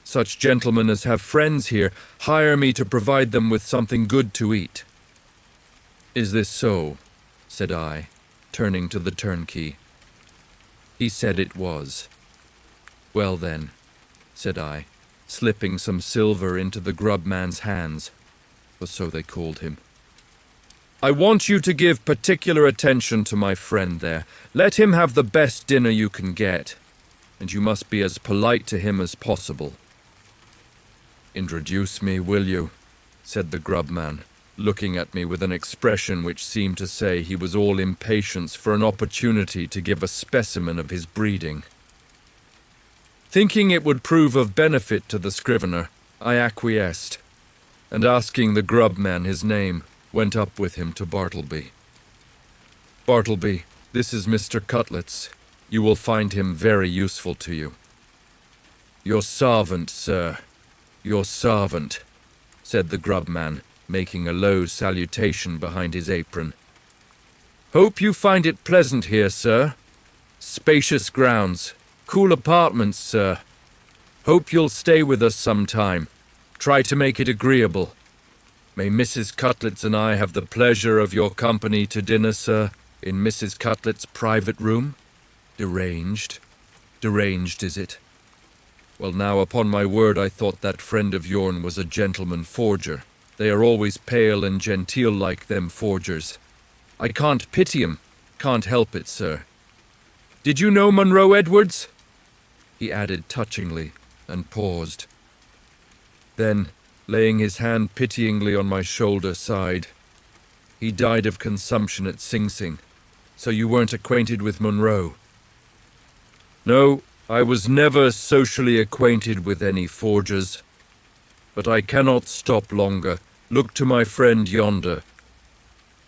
Such gentlemen as have friends here hire me to provide them with something good to eat." "Is this so?" said I, turning to the turnkey. He said it was. "Well then," said I, slipping some silver into the grub man's hands, for so they called him. "I want you to give particular attention to my friend there. Let him have the best dinner you can get, and you must be as polite to him as possible." "Introduce me, will you?" said the grub man, looking at me with an expression which seemed to say he was all impatience for an opportunity to give a specimen of his breeding. Thinking it would prove of benefit to the Scrivener, I acquiesced, and asking the grub man his name, went up with him to Bartleby. "Bartleby, this is Mr. Cutlets. You will find him very useful to you." "Your servant, sir, your servant," said the grub man, making a low salutation behind his apron. "Hope you find it pleasant here, sir. Spacious grounds, cool apartments, sir. Hope you'll stay with us sometime. Try to make it agreeable. May Mrs. Cutlets and I have the pleasure of your company to dinner, sir, in Mrs. Cutlet's private room? Deranged. Deranged, is it? Well, now, upon my word, I thought that friend of yourn was a gentleman forger. They are always pale and genteel like them forgers. I can't pity 'em. Can't help it, sir. Did you know Monroe Edwards?" he added touchingly, and paused. Then, laying his hand pityingly on my shoulder, sighed. "He died of consumption at Sing Sing. So you weren't acquainted with Monroe?" "No, I was never socially acquainted with any forgers. But I cannot stop longer. Look to my friend yonder.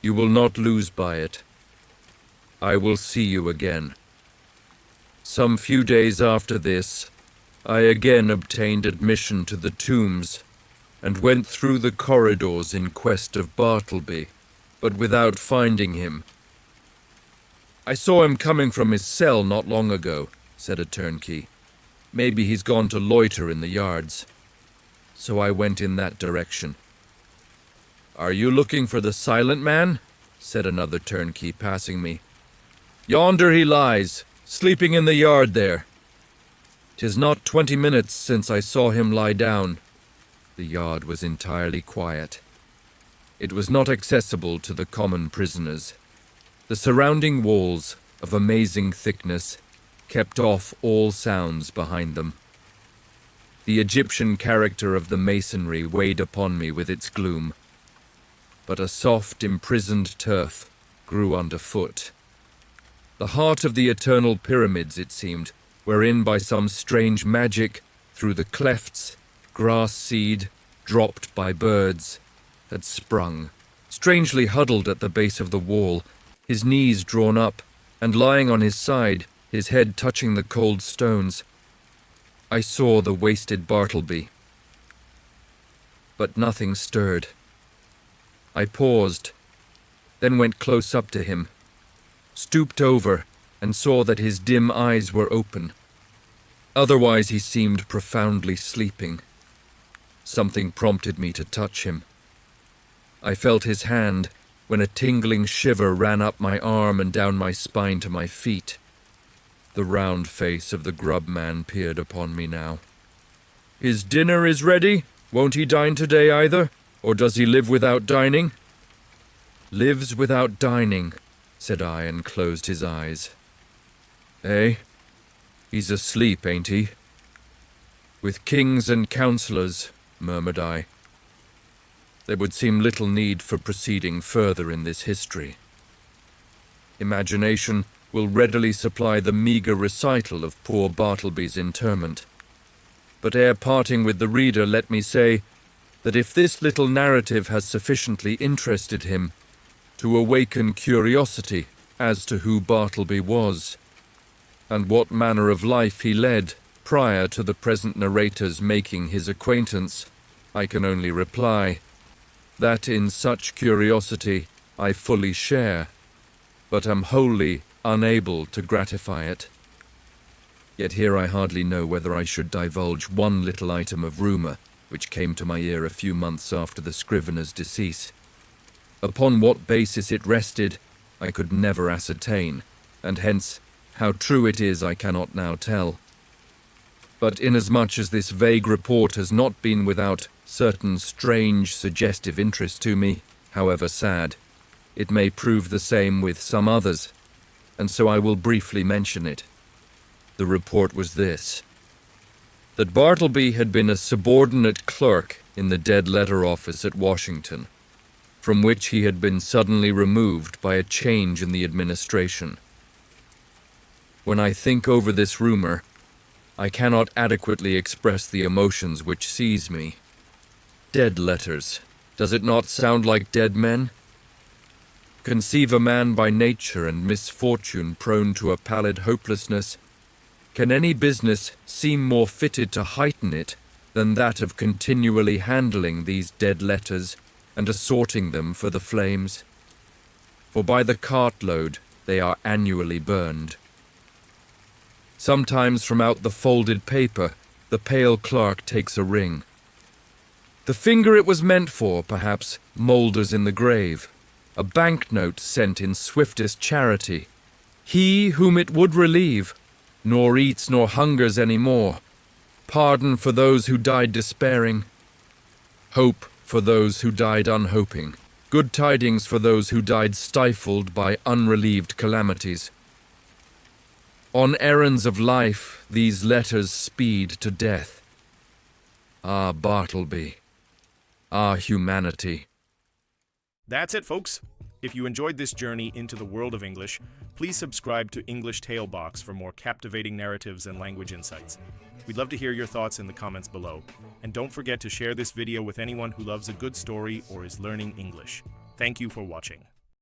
You will not lose by it. I will see you again." Some few days after this, I again obtained admission to the tombs, and went through the corridors in quest of Bartleby, but without finding him. "I saw him coming from his cell not long ago," said a turnkey. "Maybe he's gone to loiter in the yards." So I went in that direction. "Are you looking for the silent man?" said another turnkey, passing me. "Yonder he lies, sleeping in the yard there. 'Tis not 20 minutes since I saw him lie down." The yard was entirely quiet. It was not accessible to the common prisoners. The surrounding walls, of amazing thickness, kept off all sounds behind them. The Egyptian character of the masonry weighed upon me with its gloom. But a soft, imprisoned turf grew underfoot. The heart of the eternal pyramids, it seemed, wherein by some strange magic, through the clefts, grass seed, dropped by birds, had sprung, strangely huddled at the base of the wall, his knees drawn up, and lying on his side, his head touching the cold stones. I saw the wasted Bartleby. But nothing stirred. I paused, then went close up to him, stooped over, and saw that his dim eyes were open. Otherwise he seemed profoundly sleeping. Something prompted me to touch him. I felt his hand, when a tingling shiver ran up my arm and down my spine to my feet. The round face of the grub man peered upon me now. "His dinner is ready? Won't he dine today either? Or does he live without dining?" "Lives without dining," said I, and closed his eyes. "Eh? He's asleep, ain't he?" "With kings and councillors," murmured I. There would seem little need for proceeding further in this history. Imagination will readily supply the meagre recital of poor Bartleby's interment. But ere parting with the reader, let me say that if this little narrative has sufficiently interested him to awaken curiosity as to who Bartleby was, and what manner of life he led prior to the present narrator's making his acquaintance, I can only reply that in such curiosity I fully share, but am wholly unable to gratify it. Yet here I hardly know whether I should divulge one little item of rumour which came to my ear a few months after the Scrivener's decease. Upon what basis it rested, I could never ascertain, and hence how true it is I cannot now tell. But inasmuch as this vague report has not been without certain strange, suggestive interest to me, however sad, it may prove the same with some others, and so I will briefly mention it. The report was this: that Bartleby had been a subordinate clerk in the dead letter office at Washington, from which he had been suddenly removed by a change in the administration. When I think over this rumor, I cannot adequately express the emotions which seize me. Dead letters. Does it not sound like dead men? Conceive a man by nature and misfortune prone to a pallid hopelessness. Can any business seem more fitted to heighten it than that of continually handling these dead letters and assorting them for the flames. For by the cartload they are annually burned. Sometimes from out the folded paper the pale clerk takes a ring. The finger it was meant for, perhaps, moulders in the grave, a banknote sent in swiftest charity. He whom it would relieve, nor eats nor hungers any more. Pardon for those who died despairing. Hope for those who died unhoping. Good tidings for those who died stifled by unrelieved calamities. On errands of life, these letters speed to death. Ah, Bartleby. Ah, humanity. That's it, folks. If you enjoyed this journey into the world of English, please subscribe to English Tale Box for more captivating narratives and language insights. We'd love to hear your thoughts in the comments below. And don't forget to share this video with anyone who loves a good story or is learning English. Thank you for watching.